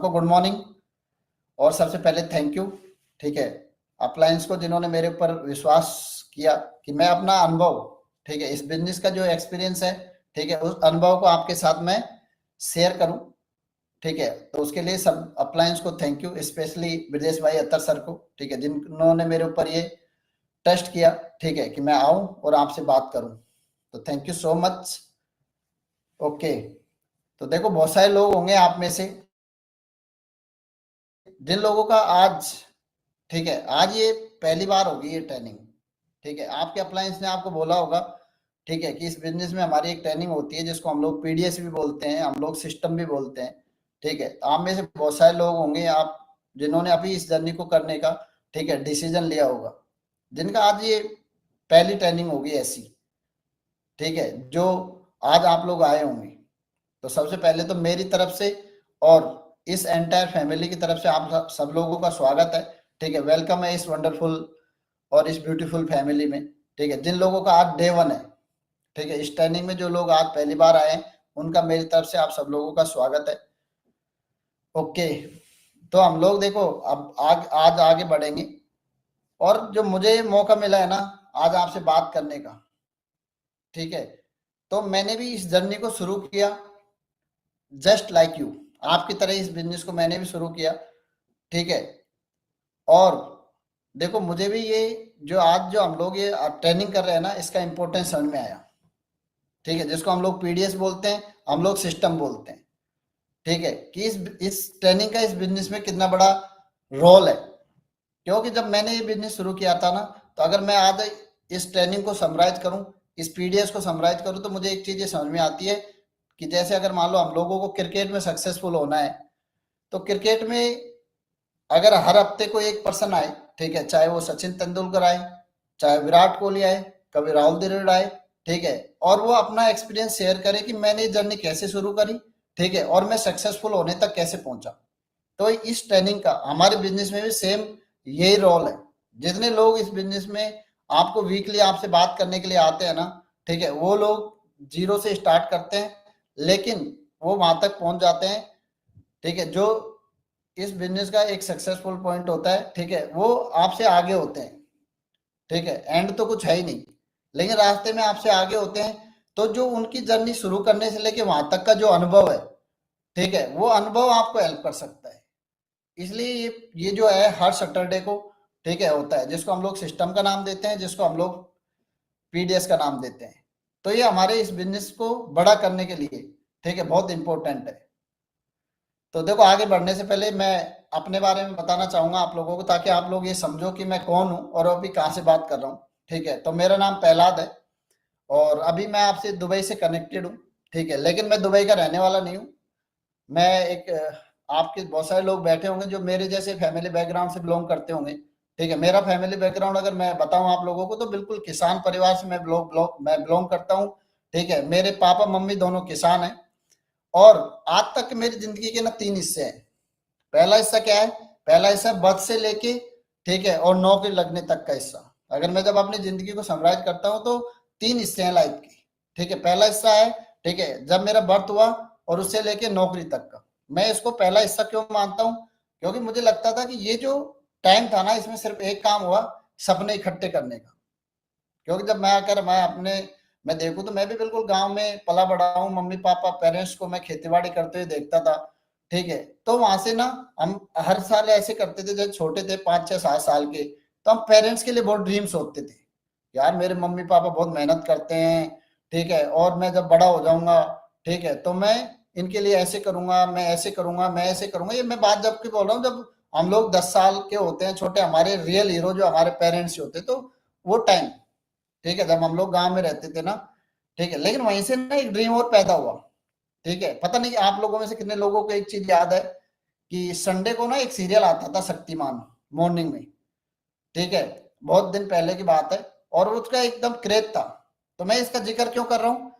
सबको good morning. और सबसे पहले थैंक यू, ठीक है, अपलायंस को जिन्होंने मेरे ऊपर विश्वास किया कि मैं अपना अनुभव, ठीक है, इस बिजनेस का जो एक्सपीरियंस है, ठीक है, उस अनुभव को आपके साथ मैं शेयर करूं, ठीक है। तो उसके लिए सब अपलायंस को थैंक यू, स्पेशली ब्रजेश भाई अत्तर सर को, ठीक है, जिन्होंने मेरे ऊपर ये टेस्ट किया, ठीक है, कि मैं आऊं और आपसे बात करूं। तो thank you so much. Okay, तो देखो बहुत सारे लोग होंगे आप में से जिन लोगों का आज, ठीक है, आज ये पहली बार होगी ये ट्रेनिंग, ठीक है। आपके अप्लायंस ने आपको बोला होगा, ठीक है, कि इस बिजनेस में हमारी एक ट्रेनिंग होती है जिसको हम लोग पीडीएस भी बोलते हैं, हम लोग सिस्टम भी बोलते हैं, ठीक है। तो आप में से बहुत सारे लोग होंगे आप जिन्होंने अभी इस जर्नी को करने का, ठीक है, डिसीजन लिया होगा, जिनका आज ये पहली ट्रेनिंग होगी ऐसी, ठीक है, जो आज आप लोग आए होंगे। तो सबसे पहले तो मेरी तरफ से और इस एंटायर फैमिली की तरफ से आप सब लोगों का स्वागत है, ठीक है, वेलकम है इस वंडरफुल और इस ब्यूटीफुल फैमिली में, ठीक है। जिन लोगों का आज डे 1 है, ठीक है, इस ट्रेनिंग में जो लोग आज पहली बार आए हैं उनका मेरी तरफ से आप सब लोगों का स्वागत है। ओके, तो हम लोग देखो अब आज आगे बढ़ेंगे और जो मुझे मौका मिला है ना आज आपसे बात करने का, ठीक है, तो मैंने भी इस जर्नी को शुरू किया जस्ट लाइक यू, आपकी तरह इस बिजनेस को मैंने भी शुरू किया, ठीक है। और देखो मुझे भी ये जो आज जो हम लोग ये ट्रेनिंग कर रहे हैं ना इसका इंपॉर्टेंस समझ में आया, ठीक है, जिसको हम लोग पीडीएस बोलते हैं, हम लोग सिस्टम बोलते हैं, ठीक है, कि इस ट्रेनिंग का इस बिजनेस में कितना बड़ा रोल है। क्योंकि जब मैंने ये बिजनेस शुरू किया था ना, तो अगर मैं आज इस ट्रेनिंग को समराइज करूं, इस पीडीएस को समराइज करूं, तो मुझे एक चीज ये समझ में आती है कि जैसे अगर मान लो हम लोगों को क्रिकेट में सक्सेसफुल होना है, तो क्रिकेट में अगर हर हफ्ते को एक पर्सन आए, ठीक है, चाहे वो सचिन तेंदुलकर आए, चाहे विराट कोहली आए, कभी राहुल द्रविड़ आए, ठीक है, और वो अपना एक्सपीरियंस शेयर करे कि मैंने ये जर्नी कैसे शुरू करी, ठीक है, और मैं सक्सेसफुल होने तक कैसे पहुंचा। तो इस ट्रेनिंग का हमारे बिजनेस में भी सेम यही रोल है। जितने लोग इस बिजनेस में आपको वीकली आपसे बात करने के लिए आते हैं ना, ठीक है, वो लोग जीरो से स्टार्ट करते हैं लेकिन वो वहां तक पहुंच जाते हैं, ठीक है। जो इस बिजनेस का एक सक्सेसफुल पॉइंट होता है, ठीक है, वो आपसे आगे होते हैं, ठीक है, एंड तो कुछ है ही नहीं, लेकिन रास्ते में आपसे आगे होते हैं। तो जो उनकी जर्नी शुरू करने से लेके वहां तक का जो अनुभव है, ठीक है, वो अनुभव आपको हेल्प कर सकता है। इसलिए ये जो है हर सैटरडे को, ठीक है, होता है, जिसको हम लोग सिस्टम का नाम देते हैं, जिसको हम लोग पीडीएस का नाम देते हैं। तो ये हमारे इस बिजनेस को बड़ा करने के लिए, ठीक है, बहुत इंपॉर्टेंट है। तो देखो आगे बढ़ने से पहले मैं अपने बारे में बताना चाहूंगा आप लोगों को, ताकि आप लोग ये समझो कि मैं कौन हूँ और अभी कहाँ से बात कर रहा हूँ, ठीक है। तो मेरा नाम प्रहलाद है और अभी मैं आपसे दुबई से कनेक्टेड हूँ, ठीक है, लेकिन मैं दुबई का रहने वाला नहीं हूँ। मैं एक आपके बहुत सारे लोग बैठे होंगे जो मेरे जैसे फैमिली बैकग्राउंड से बिलोंग करते होंगे, ठीक है। मेरा फैमिली बैकग्राउंड अगर मैं बताऊं आप लोगों को तो बिल्कुल किसान परिवार से मैं बिलोंग करता हूं, ठीक है। मेरे पापा मम्मी दोनों किसान हैं और आज तक मेरी जिंदगी के ना 3 हिस्से हैं। पहला हिस्सा क्या है? पहला हिस्सा बर्थ से लेके, ठीक है, और नौकरी लगने तक का हिस्सा। अगर मैं जब अपनी जिंदगी को समराइज करता हूँ तो 3 हिस्से हैं लाइफ के, ठीक है। पहला हिस्सा है, ठीक है, जब मेरा बर्थ हुआ और उससे लेके नौकरी तक का। मैं इसको पहला हिस्सा क्यों मानता हूँ? क्योंकि मुझे लगता था कि ये जो टाइम था ना इसमें सिर्फ एक काम हुआ, सपने इकट्ठे करने का। क्योंकि जब मैं देखूं तो मैं भी बिल्कुल गांव में पला बड़ा हूँ, मम्मी पापा पेरेंट्स को मैं खेती करते हुए देखता था, ठीक है। तो वहां से ना हम हर साल ऐसे करते थे, जब छोटे थे 5 6 7 साल के, तो हम पेरेंट्स के लिए बहुत ड्रीम सोचते थे, यार मेरे मम्मी पापा बहुत मेहनत करते हैं, ठीक है, और मैं जब बड़ा हो जाऊंगा, ठीक है, तो मैं इनके लिए ऐसे करूंगा, मैं ऐसे करूंगा, मैं ऐसे करूंगा। ये मैं बात जब की बोल रहा हूँ जब हम लोग 10 साल के होते हैं छोटे, हमारे रियल हीरो जो हमारे पेरेंट्स होते, तो वो टाइम, ठीक है, जब हम लोग गांव में रहते थे ना, ठीक है। लेकिन वहीं से ना एक ड्रीम और पैदा हुआ, ठीक है। पता नहीं आप लोगों में से कितने लोगों को एक चीज याद है कि संडे को ना एक सीरियल आता था शक्तिमान, मॉर्निंग में, ठीक है, बहुत दिन पहले की बात है, और उसका एकदम क्रेज था। तो मैं इसका जिक्र क्यों कर रहा हूँ?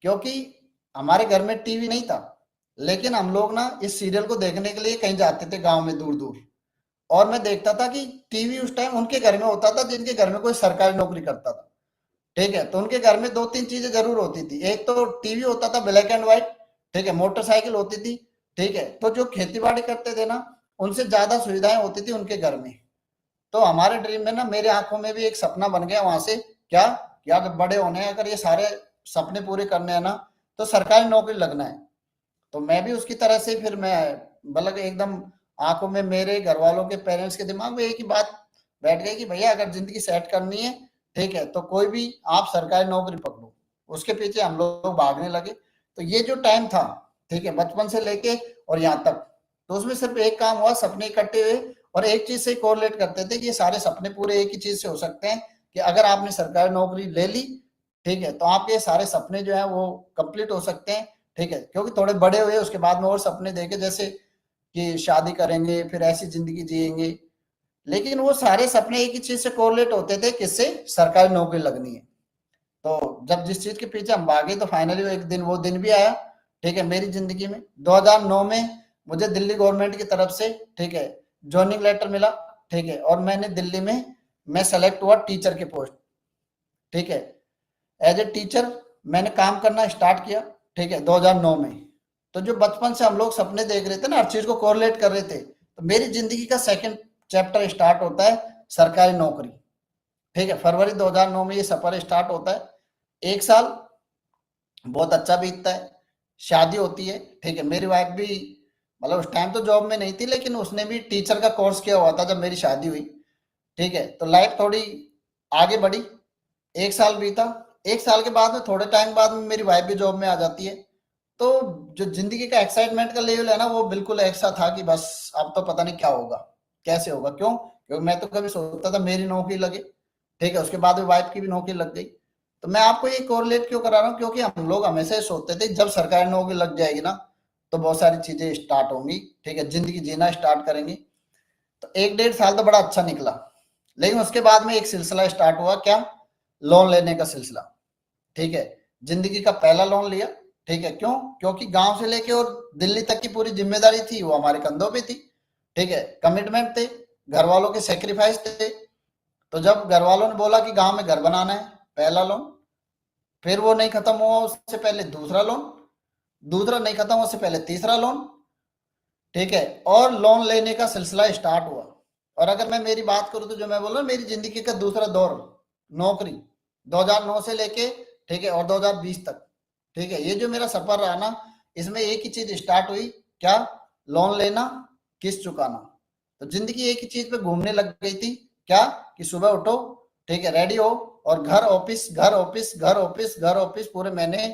क्योंकि हमारे घर में टीवी नहीं था, लेकिन हम लोग ना इस सीरियल को देखने के लिए कहीं जाते थे गांव में दूर दूर, और मैं देखता था कि टीवी उस टाइम उनके घर में होता था जिनके घर में कोई सरकारी नौकरी करता था, ठीक है। तो उनके घर में 2 3 चीजें जरूर होती थी। एक तो टीवी होता था ब्लैक एंड व्हाइट, ठीक है, मोटरसाइकिल होती थी, ठीक है। तो जो खेती बाड़ी करते थे ना, उनसे ज्यादा सुविधाएं होती थी उनके घर में। तो हमारे ड्रीम में ना, मेरे आंखों में भी एक सपना बन गया वहां से, क्या कि अगर बड़े होने हैं, अगर ये सारे सपने पूरे करने हैं ना, तो सरकारी नौकरी लगना है। तो मैं भी उसकी तरह से फिर मैं मतलब एकदम आंखों में, मेरे घर वालों के पेरेंट्स के दिमाग में एक ही बात बैठ गई कि भैया अगर जिंदगी सेट करनी है, ठीक है, तो कोई भी आप सरकारी नौकरी पकड़ो। उसके पीछे हम लोग भागने लगे। तो ये जो टाइम था, ठीक है, बचपन से लेके और यहाँ तक, तो उसमें सिर्फ एक काम हुआ, सपने इकट्ठे हुए और एक चीज से कोरिलेट करते थे कि ये सारे सपने पूरे एक ही चीज से हो सकते हैं कि अगर आपने सरकारी नौकरी ले ली, ठीक है, तो आपके सारे सपने जो है वो कंप्लीट हो सकते हैं। ठीक है, क्योंकि थोड़े बड़े हुए उसके बाद में और सपने देखे, जैसे कि शादी करेंगे, फिर ऐसी जिंदगी जिएंगे। लेकिन वो सारे सपने एक ही चीज से कोरिलेट होते थे, किससे? सरकारी नौकरी लगनी है। तो जब जिस चीज के पीछे हम भागे, तो फाइनली वो एक दिन, वो दिन भी आया, ठीक है, मेरी जिंदगी में 2009 में मुझे दिल्ली गवर्नमेंट की तरफ से, ठीक है, ज्वाइनिंग लेटर मिला। ठीक है, और मैंने दिल्ली में मैं सेलेक्ट हुआ टीचर के पोस्ट। ठीक है, एज ए टीचर मैंने काम करना स्टार्ट किया। ठीक है, 2009 में। तो जो बचपन से हम लोग सपने देख रहे थे ना, हर चीज को कोरिलेट कर रहे थे, तो मेरी जिंदगी का सेकंड चैप्टर स्टार्ट होता है सरकारी नौकरी। ठीक है, फरवरी 2009 में ये सफर स्टार्ट होता है। एक साल बहुत अच्छा बीतता है, शादी होती है। ठीक है, मेरी वाइफ भी मतलब उस टाइम तो जॉब में नहीं थी, लेकिन उसने भी टीचर का कोर्स किया हुआ था जब मेरी शादी हुई। ठीक है, तो लाइफ थोड़ी आगे बढ़ी। एक साल बीता। एक साल के बाद में, थोड़े टाइम बाद में, मेरी वाइफ भी जॉब में आ जाती है। तो जो जिंदगी का एक्साइटमेंट का लेवल है ना, वो बिल्कुल ऐसा था कि बस अब तो पता नहीं क्या होगा, कैसे होगा। क्यों? क्योंकि मैं तो कभी सोचता था मेरी नौकरी लगे, ठीक है, उसके बाद में वाइफ की भी नौकरी लग गई। तो मैं आपको ये कोरिलेट क्यों करा रहा हूँ? क्योंकि हम लोग हमेशा ये सोचते थे जब सरकारी नौकरी लग जाएगी ना, तो बहुत सारी चीजें स्टार्ट होंगी, ठीक है, जिंदगी जीना स्टार्ट करेंगे। तो एक डेढ़ साल तो बड़ा अच्छा निकला, लेकिन उसके बाद में एक सिलसिला स्टार्ट हुआ। क्या? लोन लेने का सिलसिला। ठीक है, जिंदगी का पहला लोन लिया। ठीक है, क्यों? क्योंकि गांव से लेके और दिल्ली तक की पूरी जिम्मेदारी थी वो हमारे कंधों पे थी। ठीक है, कमिटमेंट थे, घर वालों के सेक्रीफाइस थे। तो जब घर वालों ने बोला कि गांव में घर बनाना है, पहला लोन। फिर वो नहीं खत्म हुआ, उससे पहले दूसरा लोन। दूसरा नहीं खत्म हुआ, उससे पहले तीसरा लोन। ठीक है, और लोन लेने का सिलसिला स्टार्ट हुआ। और अगर मैं मेरी बात करूं, तो जो मैं बोल रहा हूँ, मेरी जिंदगी का दूसरा दौर, नौकरी, 2009 से लेके, ठीक है, और 2020 तक। ठीक है, ये जो मेरा सफर रहा ना, इसमें एक ही चीज स्टार्ट हुई। क्या? लोन लेना, किस्त चुकाना। तो जिंदगी एक ही चीज पे घूमने लग गई थी। क्या? कि सुबह उठो, ठीक है, रेडी हो, और घर ऑफिस, घर ऑफिस, घर ऑफिस, घर ऑफिस पूरे महीने,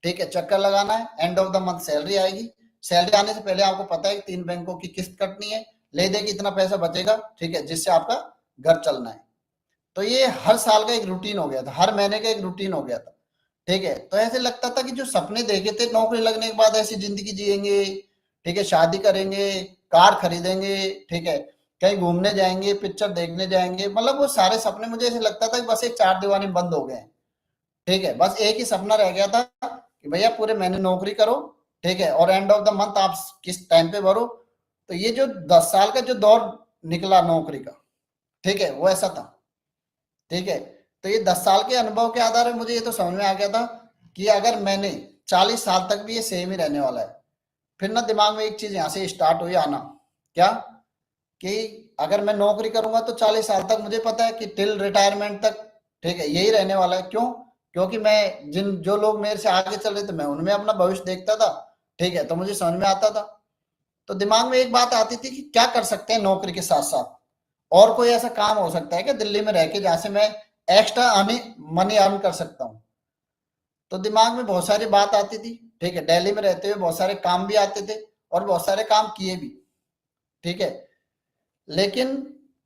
ठीक है, चक्कर लगाना है। End of the month salary आएगी। सैलरी आने से पहले आपको पता है कि 3 बैंकों की किस्त कटनी है, ले दे कि इतना पैसा बचेगा, ठीक है, जिससे आपका घर चलना है। तो ये हर साल का एक रूटीन हो गया था, हर महीने का एक रूटीन हो गया था। ठीक है, तो ऐसे लगता था कि जो सपने देखे थे नौकरी लगने के बाद ऐसी जिंदगी जिएंगे, ठीक है, शादी करेंगे, कार खरीदेंगे, ठीक है, कहीं घूमने जाएंगे, पिक्चर देखने जाएंगे, मतलब वो सारे सपने मुझे ऐसे लगता था कि बस एक चार दीवानी में बंद हो गए हैं। ठीक है, बस एक ही सपना रह गया था कि भैया पूरे महीने नौकरी करो, ठीक है, और एंड ऑफ द मंथ आप किस टाइम पे भरो। तो ये जो 10 साल का जो दौर निकला नौकरी का, ठीक है, वो ऐसा था। ठीक है, तो ये 10 साल के अनुभव के आधार पर मुझे ये तो समझ में आ गया था कि अगर मैंने 40 साल तक भी ये सेम ही रहने वाला है। फिर ना दिमाग में एक चीज यहाँ से स्टार्ट हुई आना। क्या? कि अगर मैं नौकरी करूंगा तो 40 साल तक मुझे पता है कि टिल रिटायरमेंट तक, ठीक है, यही रहने वाला है। क्यों? क्योंकि मैं जिन जो लोग मेरे से आगे चल रहे थे, मैं उनमें अपना भविष्य देखता था। ठीक है, तो मुझे समझ में आता था। तो दिमाग में एक बात आती थी कि क्या कर सकते हैं नौकरी के साथ साथ, और कोई ऐसा काम हो सकता है कि दिल्ली में रह के जहां से मैं एक्स्ट्रा मनी अर्न कर सकता हूँ। तो दिमाग में बहुत सारी बात आती थी। ठीक है, दिल्ली में रहते हुए बहुत सारे काम भी आते थे, और बहुत सारे काम किए भी। ठीक है, लेकिन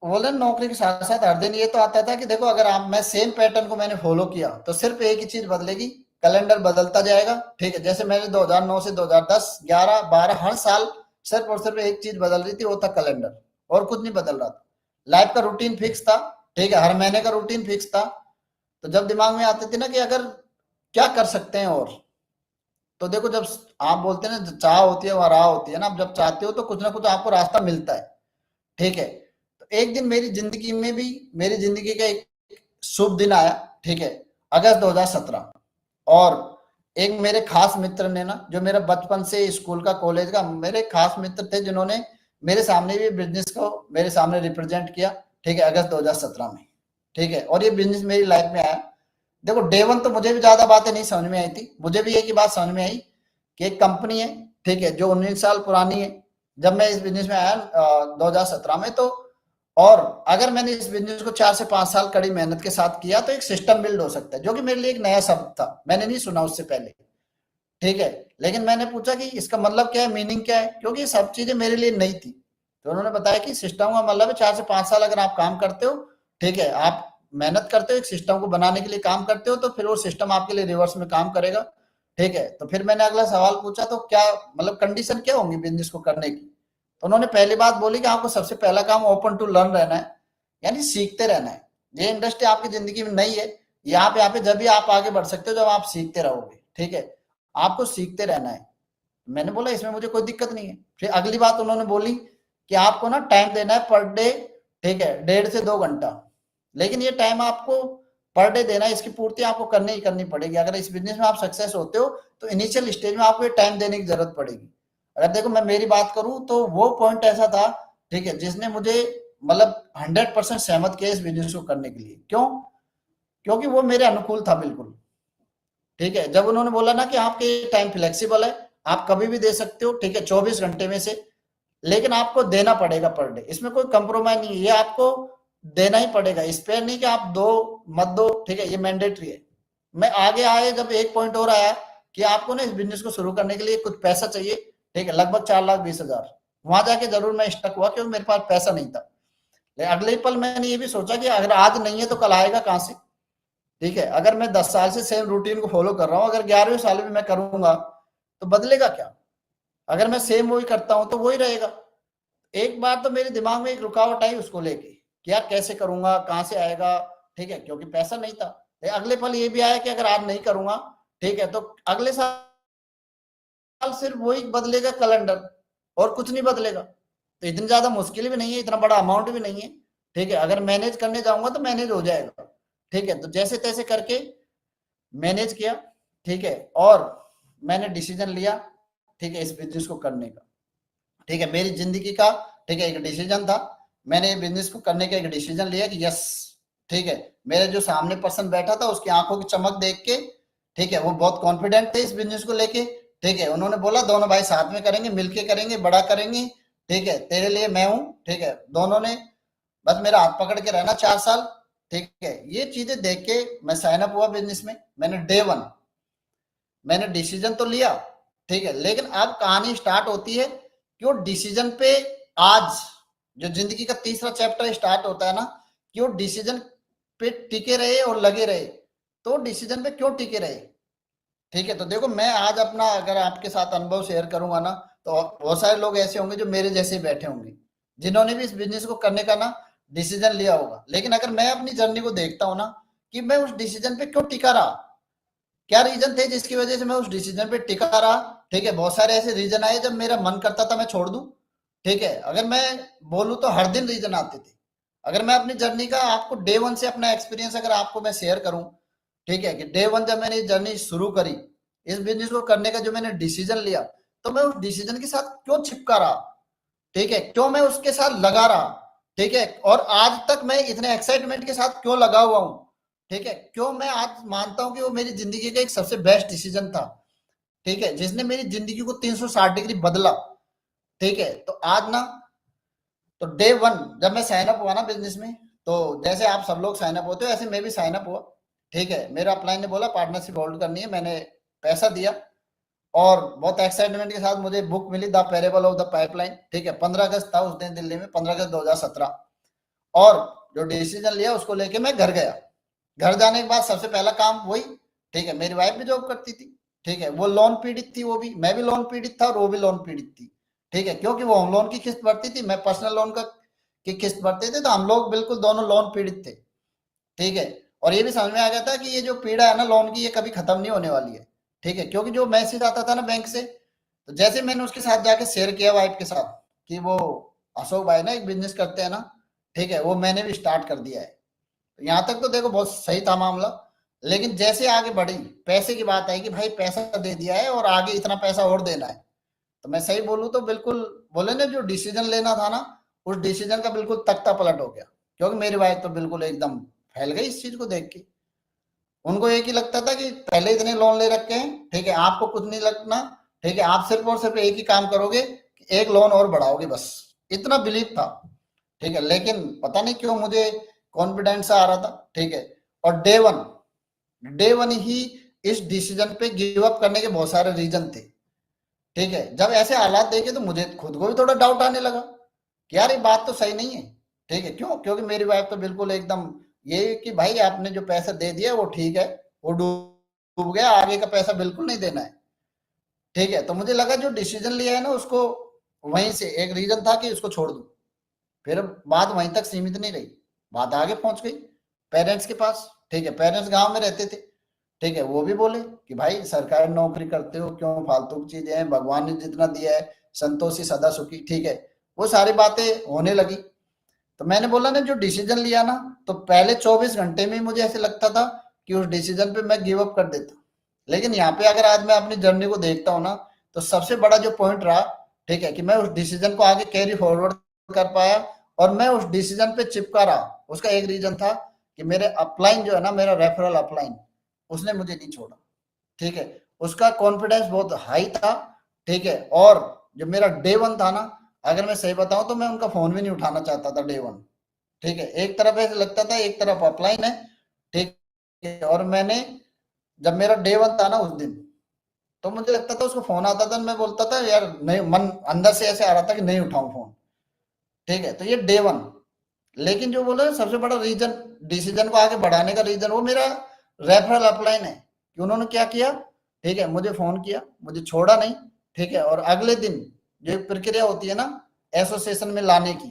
बोले नौकरी के साथ साथ हर दिन ये तो आता था कि देखो, अगर आप, मैं सेम पैटर्न को मैंने फॉलो किया तो सिर्फ एक ही चीज बदलेगी, कैलेंडर बदलता जाएगा। ठीक है, जैसे मैंने 2009 से 2010, 11, 12 हर साल सिर्फ और सिर्फ एक चीज बदल रही थी, वो था कैलेंडर, और कुछ नहीं बदल रहा था। लाइफ का रूटीन फिक्स था। ठीक है, हर महीने का रूटीन फिक्स था। तो जब दिमाग में आती थी ना कि अगर क्या कर सकते हैं और, तो देखो, जब आप बोलते हैं ना, चाह होती है वहां राह होती है ना, आप जब चाहते हो तो कुछ ना कुछ आपको रास्ता मिलता है। ठीक है, तो एक दिन मेरी जिंदगी में भी, मेरी जिंदगी का एक शुभ दिन आया। ठीक है, अगस्त 2017, और एक मेरे खास मित्र ने ना, जो मेरा बचपन से स्कूल का कॉलेज का मेरे खास मित्र थे, जिन्होंने मेरे सामने भी बिजनेस को मेरे सामने रिप्रेजेंट किया, ठीक है, अगस्त 2017 में, ठीक है। और ये बिजनेस मेरी लाइफ में आया। देखो डे वन तो मुझे भी ज्यादा बातें नहीं समझ में आई थी, मुझे भी एक ही बात समझ में आई कि एक कंपनी है, ठीक है, जो 19 साल पुरानी है जब मैं इस बिजनेस में आया 2017 में। तो और अगर मैंने इस बिजनेस को 4 से 5 साल कड़ी मेहनत के साथ किया तो एक सिस्टम बिल्ड हो सकता है, जो कि मेरे लिए एक नया शब्द था, मैंने नहीं सुना उससे पहले, ठीक है। लेकिन मैंने पूछा कि इसका मतलब क्या है, मीनिंग क्या है, क्योंकि ये सब चीजें मेरे लिए नई थी। तो उन्होंने बताया कि सिस्टम का मतलब है 4 से 5 साल अगर आप काम करते हो, ठीक है, आप मेहनत करते हो, एक सिस्टम को बनाने के लिए काम करते हो, तो फिर वो सिस्टम आपके लिए रिवर्स में काम करेगा, ठीक है। तो फिर मैंने अगला सवाल पूछा, तो क्या मतलब कंडीशन क्या होंगी बिजनेस को करने की। तो उन्होंने पहली बात बोली कि आपको सबसे पहला काम ओपन टू लर्न रहना है, यानी सीखते रहना है। ये इंडस्ट्री आपकी जिंदगी में नहीं है, यहाँ पे जब भी आप आगे बढ़ सकते हो जब आप सीखते रहोगे, ठीक है, आपको सीखते रहना है। मैंने बोला इसमें मुझे कोई दिक्कत नहीं है। फिर अगली बात उन्होंने बोली कि आपको ना टाइम देना है पर डे, ठीक है, 1.5 से 2 घंटा। लेकिन ये टाइम आपको पर डे देना है, इसकी पूर्ति आपको करनी ही करनी पड़ेगी। अगर इस बिजनेस में आप सक्सेस होते हो तो इनिशियल स्टेज में आपको ये टाइम देने की जरूरत पड़ेगी। अगर देखो मैं मेरी बात करूं तो वो पॉइंट ऐसा था, ठीक है, जिसने मुझे मतलब 100% सहमत किया इस बिजनेस को करने के लिए। क्यों? क्योंकि वो मेरे अनुकूल था बिल्कुल, ठीक है। जब उन्होंने बोला ना कि आपके टाइम फ्लेक्सिबल है, आप कभी भी दे सकते हो, ठीक है, 24 घंटे में से, लेकिन आपको देना पड़ेगा पर डे, इसमें कोई कंप्रोमाइज नहीं है, ये आपको देना ही पड़ेगा, स्पेयर नहीं कि आप दो मत दो, ठीक है, ये मैंडेटरी है। मैं आगे आए जब एक पॉइंट और आया कि आपको ना इस बिजनेस को शुरू करने के लिए कुछ पैसा चाहिए, ठीक है, लगभग 4,20,000। वहां जाके जरूर मैं स्टक हुआ क्योंकि मेरे पास पैसा नहीं था। लेकिन अगले ही पल मैंने ये भी सोचा कि अगर आज नहीं है तो कल आएगा कहां से, ठीक है। अगर मैं 10 साल से सेम रूटीन को फॉलो कर रहा हूँ, अगर 11वें साल में मैं करूंगा तो बदलेगा क्या? अगर मैं सेम वही करता हूं तो वही रहेगा। एक बार तो मेरे दिमाग में एक रुकावट आई उसको लेके कि यार कैसे करूंगा, कहां से आएगा, ठीक है, क्योंकि पैसा नहीं था। अगले पल ये भी आया कि अगर आज नहीं करूंगा, ठीक है, तो अगले साल सिर्फ वही बदलेगा कैलेंडर, और कुछ नहीं बदलेगा। तो इतनी ज्यादा मुश्किल भी नहीं है, इतना बड़ा अमाउंट भी नहीं है, ठीक है। अगर मैनेज करने जाऊंगा तो मैनेज हो जाएगा, ठीक है। तो जैसे तैसे करके मैनेज किया, ठीक है, और मैंने डिसीजन लिया, ठीक है, इस बिजनेस को करने का, ठीक है, मेरी जिंदगी का, ठीक है, एक डिसीजन था। मैंने बिजनेस को करने का एक डिसीजन लिया कि यस, ठीक है, मेरे जो सामने पर्सन बैठा था उसकी आंखों की चमक देख के, ठीक है, वो बहुत कॉन्फिडेंट थे इस बिजनेस को लेके, ठीक है। उन्होंने बोला दोनों भाई साथ में करेंगे, मिलके करेंगे, बड़ा करेंगे, ठीक है, तेरे लिए मैं हूं, ठीक है। दोनों ने बस मेरा हाथ पकड़ के रहना 4 साल, ठीक है। ये चीजें देख के मैं साइन अप हुआ बिजनेस में। मैंने डे वन मैंने डिसीजन तो लिया, ठीक है, लेकिन अब कहानी स्टार्ट होती है कि वो डिसीजन पे आज जो जिंदगी का तीसरा चैप्टर स्टार्ट होता है ना, कि वो डिसीजन पे टिके रहे और लगे रहे। तो डिसीजन पे क्यों टिके रहे, ठीक है। तो देखो मैं आज अपना अगर आपके साथ अनुभव शेयर करूंगा ना, तो बहुत सारे लोग ऐसे होंगे जो मेरे जैसे ही बैठे होंगे, जिन्होंने भी इस बिजनेस को करने का ना डिसीजन लिया होगा। लेकिन अगर मैं अपनी जर्नी को देखता हूं ना कि मैं उस डिसीजन पे क्यों टिका रहा, क्या रीजन थे जिसकी वजह से मैं उस डिसीजन पे टिका रहा, ठीक है। बहुत सारे ऐसे रीजन आए जब मेरा मन करता था मैं छोड़ दूं, ठीक है। अगर मैं बोलूं तो हर दिन रीजन आते थे। अगर मैं अपनी जर्नी का आपको डे वन से अपना एक्सपीरियंस अगर आपको मैं शेयर करूं, ठीक है, कि डे वन जब मैंने जर्नी शुरू करी इस बिजनेस को करने का, जो मैंने डिसीजन लिया, तो मैं उस डिसीजन के साथ क्यों चिपका रहा, ठीक है, क्यों मैं उसके साथ लगा रहा, ठीक है, और आज तक मैं इतने एक्साइटमेंट के साथ क्यों लगा हुआ हूं, ठीक है, क्यों मैं आज मानता हूं कि वो मेरी जिंदगी का एक सबसे बेस्ट डिसीजन था, ठीक है, जिसने मेरी जिंदगी को 360 डिग्री बदला, ठीक है। तो आज ना, तो डे वन जब मैं साइन अप हुआ ना बिजनेस में, तो जैसे आप सब लोग साइन अप होते हो ऐसे मैं भी साइन अप हुआ, ठीक है। मेरा अपलाइन ने बोला पार्टनरशिप होल्ड करनी है, मैंने पैसा दिया, और बहुत एक्साइटमेंट के साथ मुझे बुक मिली the parable of the pipeline, ठीक है। 15 अगस्त था उस दिन दिल्ली में, 15 अगस्त 2017। और जो डिसीजन लिया उसको लेके मैं घर गया। घर जाने के बाद सबसे पहला काम वही, ठीक है, मेरी वाइफ भी जॉब करती थी, ठीक है, वो लोन पीड़ित थी, वो भी, मैं भी लोन पीड़ित था और वो भी लोन पीड़ित थी, ठीक है, क्योंकि वो होम लोन की किस्त भरती थी, मैं पर्सनल लोन का की किस्त भरते थे, तो हम लोग बिल्कुल दोनों लोन पीड़ित थे, ठीक है। और ये भी समझ में आ गया था कि ये जो पीड़ा है ना लोन की, ये कभी खत्म नहीं होने वाली है, ठीक है, क्योंकि जो मैसेज आता था ना बैंक से, तो जैसे मैंने उसके साथ जाके शेयर किया वाइफ के साथ कि वो अशोक भाई ना एक बिजनेस करते हैं ना, ठीक है, वो मैंने भी स्टार्ट कर दिया है। यहाँ तक तो देखो बहुत सही था मामला, लेकिन जैसे आगे बढ़ी, पैसे की बात आई कि भाई पैसा दे दिया है और आगे इतना पैसा और देना है, तो मैं सही बोलूं तो बिल्कुल बोले ना, जो डिसीजन लेना था ना, उस डिसीजन का बिल्कुल तख्ता पलट हो गया। क्योंकि मेरी वाइफ तो बिल्कुल एकदम फैल गई इस चीज को देख के। उनको एक ही लगता था कि पहले इतने लोन ले रखे हैं, ठीक है, आपको कुछ नहीं लगना, ठीक है, आप सिर्फ और सिर्फ एक ही काम करोगे कि एक लोन और बढ़ाओगे, बस इतना बिलीव था। ठीक है, लेकिन पता नहीं क्यों मुझे कॉन्फिडेंस आ रहा था। ठीक है, और डे वन ही इस डिसीजन पे गिव अप करने के बहुत सारे रीजन थे। ठीक है, जब ऐसे हालात देखे तो मुझे खुद को भी थोड़ा डाउट आने लगा कि यार ये बात तो सही नहीं है। ठीक है, क्यों? क्योंकि मेरी वाइफ तो बिल्कुल एकदम ये कि भाई आपने जो पैसा दे दिया वो ठीक है, वो डूब गया, आगे का पैसा बिल्कुल नहीं देना है। ठीक है, तो मुझे लगा जो डिसीजन लिया है ना उसको, वहीं से एक रीजन था कि उसको छोड़ दूं। फिर बात वहीं तक सीमित नहीं रही, बात आगे पहुंच गई पेरेंट्स के पास। ठीक है, पेरेंट्स गांव में रहते थे। ठीक है, वो भी बोले कि भाई सरकारी नौकरी करते हो, क्यों फालतू की चीजें हैं, भगवान ने जितना दिया है संतोषी सदा सुखी। ठीक है, वो सारी बातें होने लगी। तो मैंने बोला ना, जो डिसीजन लिया ना, तो पहले 24 घंटे में मुझे ऐसे लगता था कि उस डिसीजन पे मैं गिव अप कर देता। लेकिन यहाँ पे अगर आज मैं अपनी जर्नी को देखता हूँ ना, तो सबसे बड़ा जो पॉइंट रहा, ठीक है, कि मैं उस डिसीजन को आगे कैरी फॉरवर्ड कर पाया और मैं उस डिसीजन पे चिपका रहा। उसका एक रीजन था कि मेरे अपलाइन जो है ना, मेरा रेफरल अपलाइन, उसने मुझे नहीं छोड़ा। ठीक है, उसका कॉन्फिडेंस बहुत हाई था। ठीक है, और जो मेरा डे 1 था ना, अगर मैं सही बताऊं तो मैं उनका फोन भी नहीं उठाना चाहता था डे 1। ठीक है, एक तरफ ऐसे लगता था एक तरफ अपलाइन है। ठीक है, और मैंने जब मेरा डे 1 था ना उस दिन, तो मुझे लगता था उसको फोन आता था, मैं बोलता था यार नहीं, मन अंदर से ऐसे आ रहा था कि नहीं उठाऊं फोन। ठीक है, तो ये डे 1। लेकिन जो बोले सबसे बड़ा रीजन डिसीजन को आगे बढ़ाने का रीजन, वो मेरा रेफरल अपलाइन है कि उन्होंने क्या किया। ठीक है, मुझे फोन किया, मुझे छोड़ा नहीं। ठीक है, और अगले दिन जो एक प्रक्रिया होती है ना एसोसिएशन में लाने की,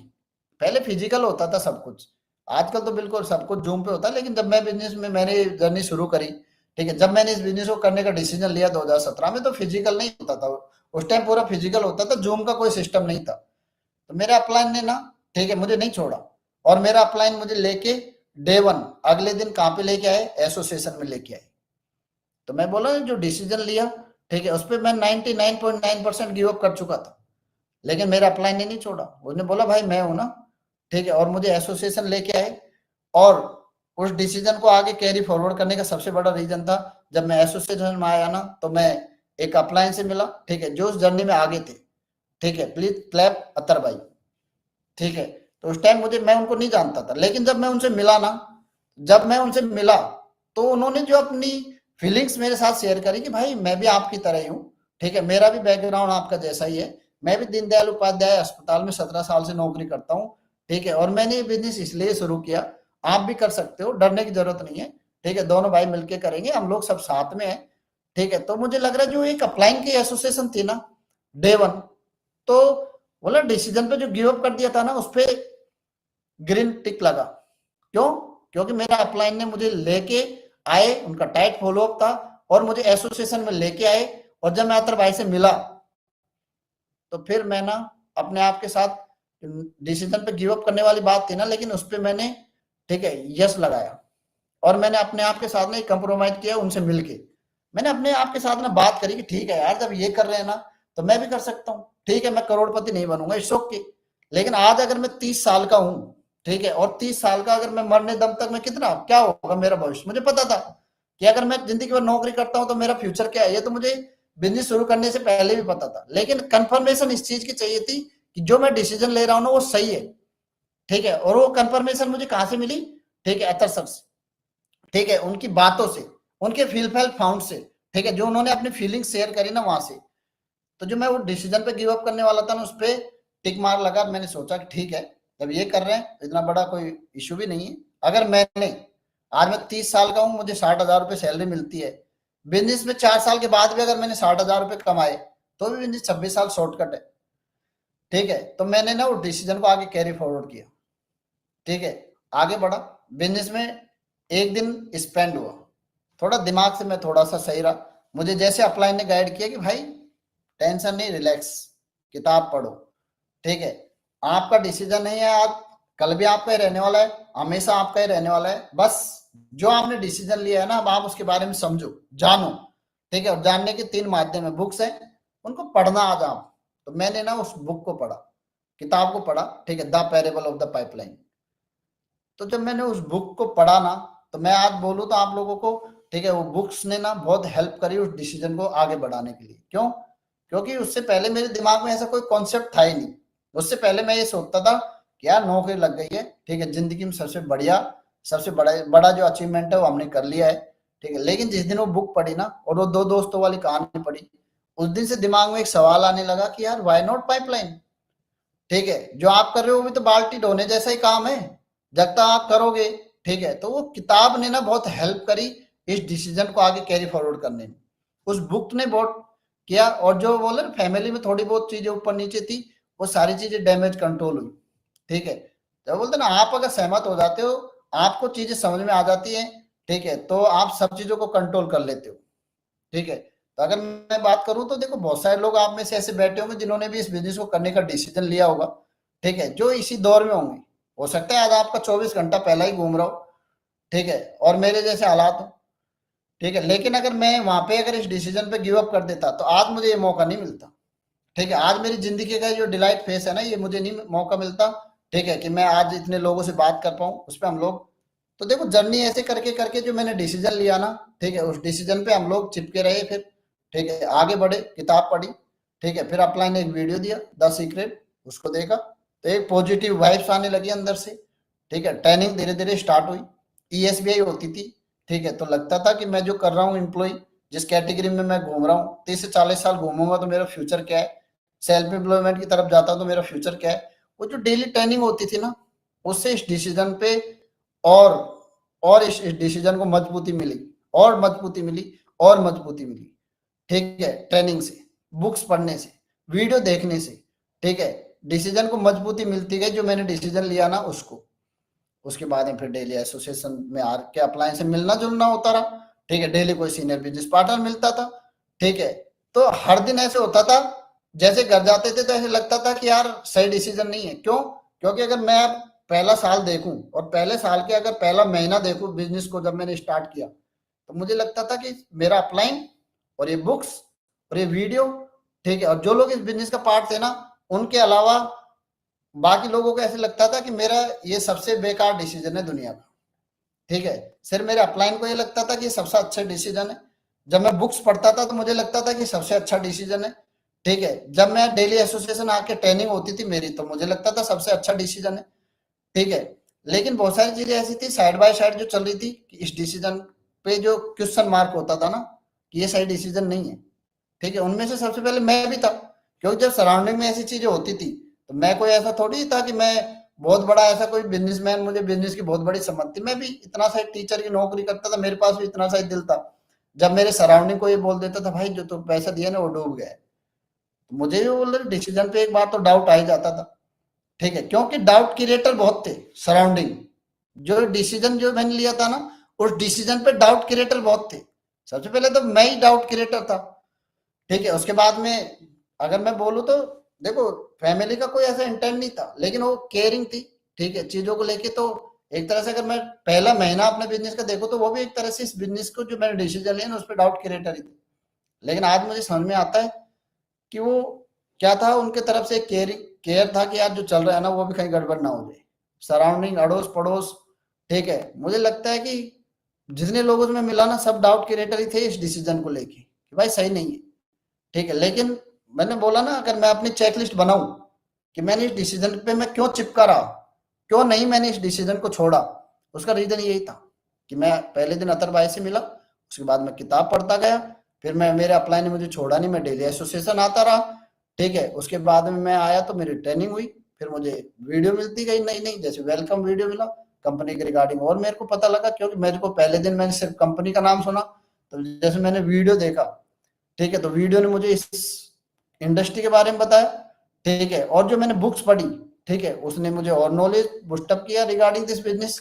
पहले फिजिकल होता था सब कुछ, आजकल तो बिल्कुल सब कुछ जूम पे होता है। लेकिन जब मैं बिजनेस में मैंने जर्नी शुरू करी, ठीक है, जब मैंने इस बिजनेस को करने का डिसीजन लिया 2017 में, तो फिजिकल नहीं होता था। उस टाइम पूरा फिजिकल होता था, जूम का कोई सिस्टम नहीं था। तो मेरे अपलाइन ने ना, ठीक है, मुझे नहीं छोड़ा, और मेरा अपलाइन मुझे लेके डे 1 अगले दिन कहाँ पे लेके आए, एसोसिएशन में लेके आए। तो मैं बोला जो डिसीजन लिया, ठीक है, उस पर मैं 99.9% गिव अप कर चुका था। लेकिन मेरा अपलाइन ने नहीं छोड़ा, उसने बोला भाई मैं हूं ना। ठीक है, और मुझे एसोसिएशन लेके आए। और उस डिसीजन को आगे कैरी फॉरवर्ड करने का सबसे बड़ा रीजन था, जब मैं एसोसिएशन में आया ना, तो मैं एक अपलाइन से मिला, ठीक है, जो उस जर्नी में आगे थे। ठीक है, प्लीज क्लैप अतर भाई। ठीक है, तो उस टाइम मुझे, मैं उनको नहीं जानता था, लेकिन जब मैं उनसे मिला ना, जब मैं उनसे मिला, तो उन्होंने जो अपनी फीलिंग्स मेरे साथ शेयर करी कि भाई मैं भी आपकी तरह ही हूँ। ठीक है, मेरा भी बैकग्राउंड आपका जैसा ही है, मैं भी दीनदयाल उपाध्याय अस्पताल में 17 साल से नौकरी करता हूँ। ठीक है, और मैंने ये बिजनेस इसलिए शुरू किया, आप भी कर सकते हो, डरने की जरूरत नहीं है। ठीक है, दोनों भाई मिलके करेंगे, हम लोग सब साथ में है। ठीक है, तो मुझे लग रहा है जो एक अपलाइन की एसोसिएशन थी ना डे 1, तो बोला डिसीजन पे जो गिव अप कर दिया था ना, उस पे ग्रीन टिक लगा। क्यों? क्योंकि मेरा अपलाइन ने मुझे लेके आए, उनका टाइट फॉलोअप था, और मुझे एसोसिएशन में लेके आए। और जब मैं अतर भाई से मिला, तो फिर मैं ना अपने आप के साथ, डिसीजन पे गिव अप करने वाली बात थी ना, लेकिन उस पर मैंने, ठीक है, यस लगाया। और मैंने अपने आप के साथ ना कंप्रोमाइज किया उनसे मिलके। मैंने अपने आप के साथ ना बात करी कि ठीक है यार, जब ये कर रहे हैं ना, तो मैं भी कर सकता हूँ। ठीक है, मैं करोड़पति नहीं बनूंगा, इट्स ओके, लेकिन आज अगर मैं 30 साल का हूँ, ठीक है, और 30 साल का अगर मैं मरने दम तक मैं कितना क्या होगा मेरा भविष्य, मुझे पता था कि अगर मैं जिंदगी भर नौकरी करता हूँ तो मेरा फ्यूचर क्या है, ये तो मुझे बिजनेस शुरू करने से पहले भी पता था। लेकिन कंफर्मेशन इस चीज की चाहिए थी कि जो मैं डिसीजन ले रहा हूँ ना वो सही है। ठीक है, और वो कंफर्मेशन मुझे कहाँ से मिली? ठीक है, अतर सर से। ठीक है, उनकी बातों से, उनके फील फैल फाउंड से। ठीक है, जो उन्होंने अपनी फीलिंग शेयर करी ना वहां से, तो जो मैं वो डिसीजन पे गिव अप करने वाला था ना, उस पर टिक मार लगा। मैंने सोचा कि ठीक है, जब ये कर रहे हैं इतना बड़ा कोई इशू भी नहीं है। अगर मैंने, आज मैं 30 साल का हूँ, मुझे 60,000 रुपये सैलरी मिलती है, बिजनेस में 4 साल के बाद भी अगर मैंने 60,000 रुपये कमाए, तो भी बिजनेस 26 साल शॉर्टकट है। ठीक है, तो मैंने ना वो डिसीजन को आगे कैरी फॉरवर्ड किया। ठीक है, आगे बढ़ा बिजनेस में। एक दिन स्पेंड हुआ, थोड़ा दिमाग से मैं थोड़ा सा सही रहा। मुझे जैसे अपलाइन ने गाइड किया कि भाई टेंशन नहीं, रिलैक्स, किताब पढ़ो। ठीक है, आपका डिसीजन नहीं है, आप कल भी आपका ही रहने वाला है, हमेशा आपका ही रहने वाला है। बस जो आपने डिसीजन लिया है ना, अब आप उसके बारे में समझो, जानो, ठीक है। और जानने के 3 माध्यम है, बुक्स है, उनको पढ़ना आज आप। तो मैंने ना उस बुक को पढ़ा, किताब को पढ़ा, ठीक है, the parable of the pipeline. तो जब मैंने उस बुक को पढ़ा ना, तो मैं आज बोलूँ तो आप लोगों को, ठीक है, वो बुक्स ने ना बहुत हेल्प करी उस डिसीजन को आगे बढ़ाने के लिए। क्यों? क्योंकि उससे पहले मेरे दिमाग में ऐसा कोई कॉन्सेप्ट था ही नहीं। उससे पहले मैं ये सोचता था कि यार नौकरी लग गई है, ठीक है, जिंदगी में सबसे बढ़िया, सबसे बड़ा बड़ा जो अचीवमेंट है वो हमने कर लिया है, ठीक है। लेकिन जिस दिन वो बुक पढ़ी ना, और वो 2 दोस्तों वाली कहानी पढ़ी, उस दिन से दिमाग में एक सवाल आने लगा कि यार व्हाई नॉट पाइपलाइन, ठीक है। जो आप कर रहे हो वो भी तो बाल्टी ढोने जैसा ही काम है, जब तक आप करोगे, ठीक है। तो वो किताब ने ना बहुत हेल्प करी इस डिसीजन को आगे कैरी फॉरवर्ड करने में। उस बुक ने बहुत किया। और जो बोले फैमिली में थोड़ी बहुत चीजें ऊपर नीचे थी, वो सारी चीजें डैमेज कंट्रोल हुई, ठीक है। तो बोलते ना, आप अगर सहमत हो जाते हो, आपको चीजें समझ में आ जाती है, ठीक है, तो आप सब चीजों को कंट्रोल कर लेते हो, ठीक है। तो अगर मैं बात करूं तो देखो, बहुत सारे लोग आप में से ऐसे बैठे होंगे जिन्होंने भी इस बिजनेस को करने का डिसीजन लिया होगा, ठीक है, जो इसी दौर में होंगे। हो सकता है आज आपका 24 घंटा पहला ही घूम रहा हो, ठीक है, और मेरे जैसे हालात हो, ठीक है। लेकिन अगर मैं वहां पे अगर इस डिसीजन पे गिव अप कर देता, तो आज मुझे ये मौका नहीं मिलता, ठीक है। आज मेरी जिंदगी का जो डिलाइट फेस है ना, ये मुझे नहीं मौका मिलता, ठीक है, कि मैं आज इतने लोगों से बात कर पाऊं उस पर हम लोग। तो देखो, जर्नी ऐसे करके करके जो मैंने डिसीजन लिया ना, ठीक है, उस डिसीजन पे हम लोग चिपके रहे फिर, ठीक है, आगे बढ़े, किताब पढ़ी, ठीक है। फिर अपलाइन ने एक वीडियो दिया, द सीक्रेट, उसको देखा, तो एक पॉजिटिव वाइब्स आने लगी अंदर से, ठीक है। ट्रेनिंग धीरे धीरे स्टार्ट हुई, ईएसबीआई होती थी, ठीक है। तो लगता था कि मैं जो कर रहा हूँ एम्प्लॉय, जिस कैटेगरी में मैं घूम रहा हूँ, 30 से 40 साल घूमूंगा तो मेरा फ्यूचर क्या है, सेल्फ एम्प्लॉयमेंट की तरफ जाता हूं तो मेरा फ्यूचर क्या है। वो जो डेली ट्रेनिंग होती थी ना, उससे इस डिसीजन पे और इस डिसीजन को मजबूती मिली, और मजबूती मिली, और मजबूती मिली, ठीक है। ट्रेनिंग से, बुक्स पढ़ने से, वीडियो देखने से, ठीक है, डिसीजन को मजबूती मिलती गई। जो मैंने डिसीजन लिया ना उसको, उसके बाद में फिर डेली एसोसिएशन में आके अप्लायंस से मिलना जुलना होता रहा, ठीक है। डेली कोई सीनियर बिजनेस पार्टनर मिलता था, ठीक है। तो हर दिन ऐसे होता था, जैसे घर जाते थे तो ऐसे लगता था कि यार सही डिसीजन नहीं है। क्यों? क्योंकि अगर मैं पहला साल देखूं और पहले साल के अगर पहला महीना देखूं बिजनेस को, जब मैंने स्टार्ट किया, तो मुझे लगता था कि मेरा अपलाइन और ये बुक्स और ये वीडियो, ठीक है, और जो लोग इस बिजनेस का पार्ट थे ना, उनके अलावा बाकी लोगों को ऐसे लगता था कि मेरा ये सबसे बेकार डिसीजन है दुनिया का, ठीक है। सिर्फ मेरे अपलाइन को ये लगता था कि सबसे अच्छा डिसीजन है। जब मैं बुक्स पढ़ता था तो मुझे लगता था कि सबसे अच्छा डिसीजन है, ठीक है। जब मैं डेली एसोसिएशन आके ट्रेनिंग होती थी मेरी, तो मुझे लगता था सबसे अच्छा डिसीजन है, ठीक है। लेकिन बहुत सारी चीजें ऐसी थी साइड बाय साइड जो चल रही थी, कि इस डिसीजन पे जो क्वेश्चन मार्क होता था ना, कि ये सही डिसीजन नहीं है, ठीक है। उनमें से सबसे पहले मैं भी था, क्योंकि जब सराउंडिंग में ऐसी चीजें होती थी, तो मैं कोई ऐसा थोड़ी था कि मैं बहुत बड़ा ऐसा कोई बिजनेसमैन, मुझे बिजनेस की बहुत बड़ी समझ थी। मैं भी इतना सा टीचर की नौकरी करता था, मेरे पास भी इतना सा ही दिल था। जब मेरे सराउंडिंग को ये बोल देता था, भाई जो तू पैसा दिया ना वो डूब गया है, तो मुझे भी बोल रहे डिसीजन पे एक बार तो डाउट आ ही जाता था, ठीक है। क्योंकि डाउट क्रिएटर बहुत थे सराउंडिंग। जो डिसीजन जो मैंने लिया था ना, उस डिसीजन पे डाउट क्रिएटर बहुत थे। सबसे पहले तो मैं ही डाउट क्रिएटर था, ठीक है। उसके बाद में अगर मैं बोलूँ तो देखो, फैमिली का कोई ऐसा इंटेंट नहीं था, लेकिन वो केयरिंग थी, ठीक है, चीजों को लेके। तो एक तरह से अगर मैं पहला महीना अपने बिजनेस का देखूं, तो वो भी एक तरह से इस बिजनेस को जो मैंने डिसीजन लिया ना, उस पर डाउट क्रिएटर ही थे। लेकिन आज मुझे समझ में आता है कि वो क्या था, उनके तरफ से केयर था कि यार जो चल रहा है ना, वो भी कहीं गड़बड़ ना हो जाए। सराउंडिंग, अड़ोस पड़ोस, ठीक है। मुझे लगता है कि जितने लोगों से मैं मिला ना, सब डाउट क्रिएटर ही थे इस डिसीजन को लेके, कि भाई सही नहीं है, ठीक है। लेकिन मैंने बोला ना, अगर मैं अपनी चेकलिस्ट बनाऊं कि मैंने इस डिसीजन पे मैं क्यों चिपका रहा, क्यों नहीं मैंने इस डिसीजन को छोड़ा, उसका रीजन यही था कि मैं पहले दिन अतर भाई से मिला, उसके बाद मैं किताब पढ़ता गया, फिर मैं मेरे अप्लाई ने मुझे छोड़ा नहीं, मैं डेली एसोसिएशन आता रहा, ठीक है। उसके बाद में मैं आया तो मेरी ट्रेनिंग हुई, फिर मुझे वीडियो मिलती गई नई नई, जैसे वेलकम वीडियो मिला कंपनी के रिगार्डिंग, और मेरे को पता लगा, क्योंकि मेरे को पहले दिन मैंने सिर्फ कंपनी का नाम सुना, तो जैसे मैंने वीडियो देखा, ठीक है, तो वीडियो ने मुझे इस इंडस्ट्री के बारे में बताया, ठीक है। और जो मैंने बुक्स पढ़ी, ठीक है, उसने मुझे और नॉलेज बूस्टअप किया रिगार्डिंग दिस बिजनेस।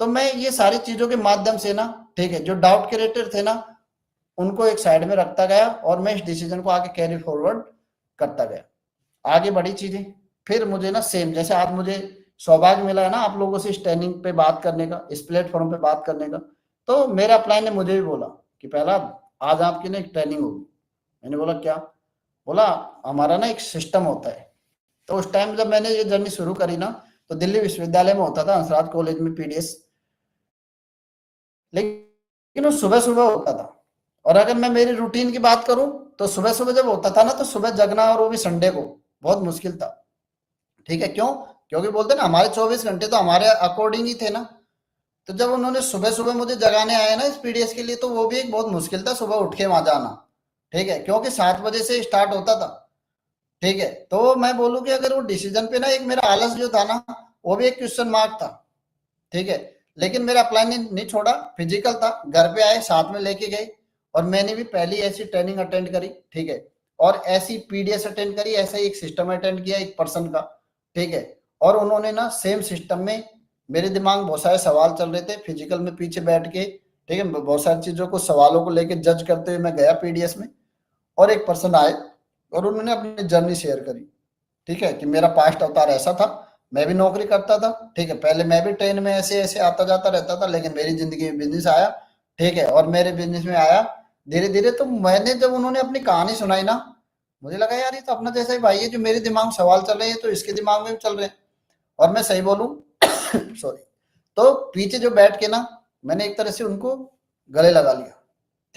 तो मैं ये सारी चीजों के माध्यम से ना, ठीक है, जो डाउट क्रिएटर थे ना, उनको एक साइड में रखता गया, और मैं इस डिसीजन को आगे कैरी फॉरवर्ड करता गया। आगे बढ़ी चीजें, फिर मुझे ना सेम जैसे आज मुझे सौभाग्य मिला है ना आप लोगों से इस ट्रेनिंग पे बात करने का, इस प्लेटफॉर्म पे बात करने का। तो मेरे अपलाइन ने मुझे भी बोला कि पहला आज आपकी ना एक ट्रेनिंग होगी। मैंने बोला क्या? बोला हमारा ना एक सिस्टम होता है। तो उस टाइम जब मैंने ये जर्नी शुरू करी ना, तो दिल्ली विश्वविद्यालय में होता था, हंसराज कॉलेज में पीडीएस, लेकिन वो सुबह सुबह होता था। और अगर मैं मेरी रूटीन की बात करूं तो सुबह सुबह जब होता था ना, तो सुबह जगना, और वो भी संडे को, बहुत मुश्किल था। ठीक है, क्यों? क्योंकि बोलते ना हमारे 24 घंटे तो हमारे अकॉर्डिंग ही थे ना। तो जब उन्होंने सुबह सुबह मुझे जगाने आए ना इस पीडीएस के लिए, तो वो भी एक बहुत मुश्किल था सुबह उठ के वहां जाना। ठीक है, क्योंकि 7 बजे से स्टार्ट होता था। ठीक है, तो मैं बोलूं कि अगर वो डिसीजन पे ना एक मेरा आलस जो था ना, वो भी एक क्वेश्चन मार्क था। ठीक है, लेकिन मेरा अप्लाई नहीं छोड़ा, फिजिकल था, घर पे आए, साथ में लेके गए, और मैंने भी पहली ऐसी ट्रेनिंग अटेंड करी। ठीक है, और ऐसी पीडीएस अटेंड करी, ऐसा ही एक सिस्टम अटेंड किया एक पर्सन का। ठीक है, और उन्होंने ना सेम सिस्टम में, मेरे दिमाग में बहुत सारे सवाल चल रहे थे फिजिकल में पीछे बैठ के। ठीक है, बहुत सारी चीजों को, सवालों को लेके जज करते हुए मैं गया पीडीएस में, और एक पर्सन आए और उन्होंने अपनी जर्नी शेयर करी। ठीक है, कि मेरा पास्ट अवतार ऐसा था, मैं भी नौकरी करता था। ठीक है, पहले मैं भी ट्रेन में ऐसे ऐसे आता जाता रहता था, लेकिन मेरी जिंदगी में बिजनेस आया। ठीक है, और मेरे बिजनेस में आया धीरे धीरे। तो मैंने जब उन्होंने अपनी कहानी सुनाई ना, मुझे लगा यार ये तो अपना जैसा ही भाई है, जो मेरे दिमाग में सवाल चल रहे हैं तो इसके दिमाग में भी चल रहे हैं। और मैं सही बोलूं सॉरी, तो पीछे जो बैठ के ना, मैंने एक तरह से उनको गले लगा लिया।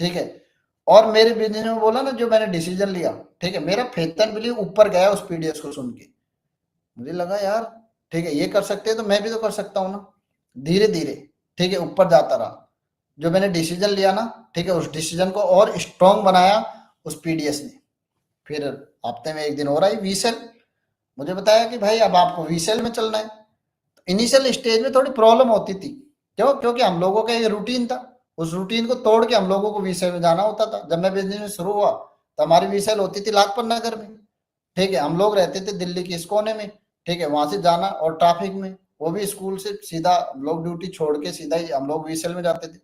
ठीक है, और मेरे बिजनेस में बोला ना, जो मैंने डिसीजन लिया, ठीक है, मेरा फेथ एंड बिलीव ऊपर गया उस पीडीएस को सुन के। मुझे लगा यार, ठीक है, ये कर सकते हैं तो मैं भी तो कर सकता हूँ ना। धीरे धीरे, ठीक है, ऊपर जाता रहा। जो मैंने डिसीजन लिया ना, ठीक है, उस डिसीजन को और स्ट्रॉन्ग बनाया उस पीडीएस ने। फिर हफ्ते में एक दिन और आई वीसेल, मुझे बताया कि भाई अब आपको वीसेल में चलना है। इनिशियल स्टेज में थोड़ी प्रॉब्लम होती थी, क्यों? क्योंकि हम लोगों का ये रूटीन था, उस रूटीन को तोड़ के हम लोगों को वीसेल में जाना होता था। जब मैं बिजनेस में शुरू हुआ तो हमारी वीसेल होती थी लाजपत नगर में। ठीक है, हम लोग रहते थे दिल्ली के इस कोने में। ठीक है, वहां से जाना, और ट्रैफिक में, वो भी स्कूल से सीधा हम लोग ड्यूटी छोड़ के सीधा ही हम लोग वीसेल में जाते थे।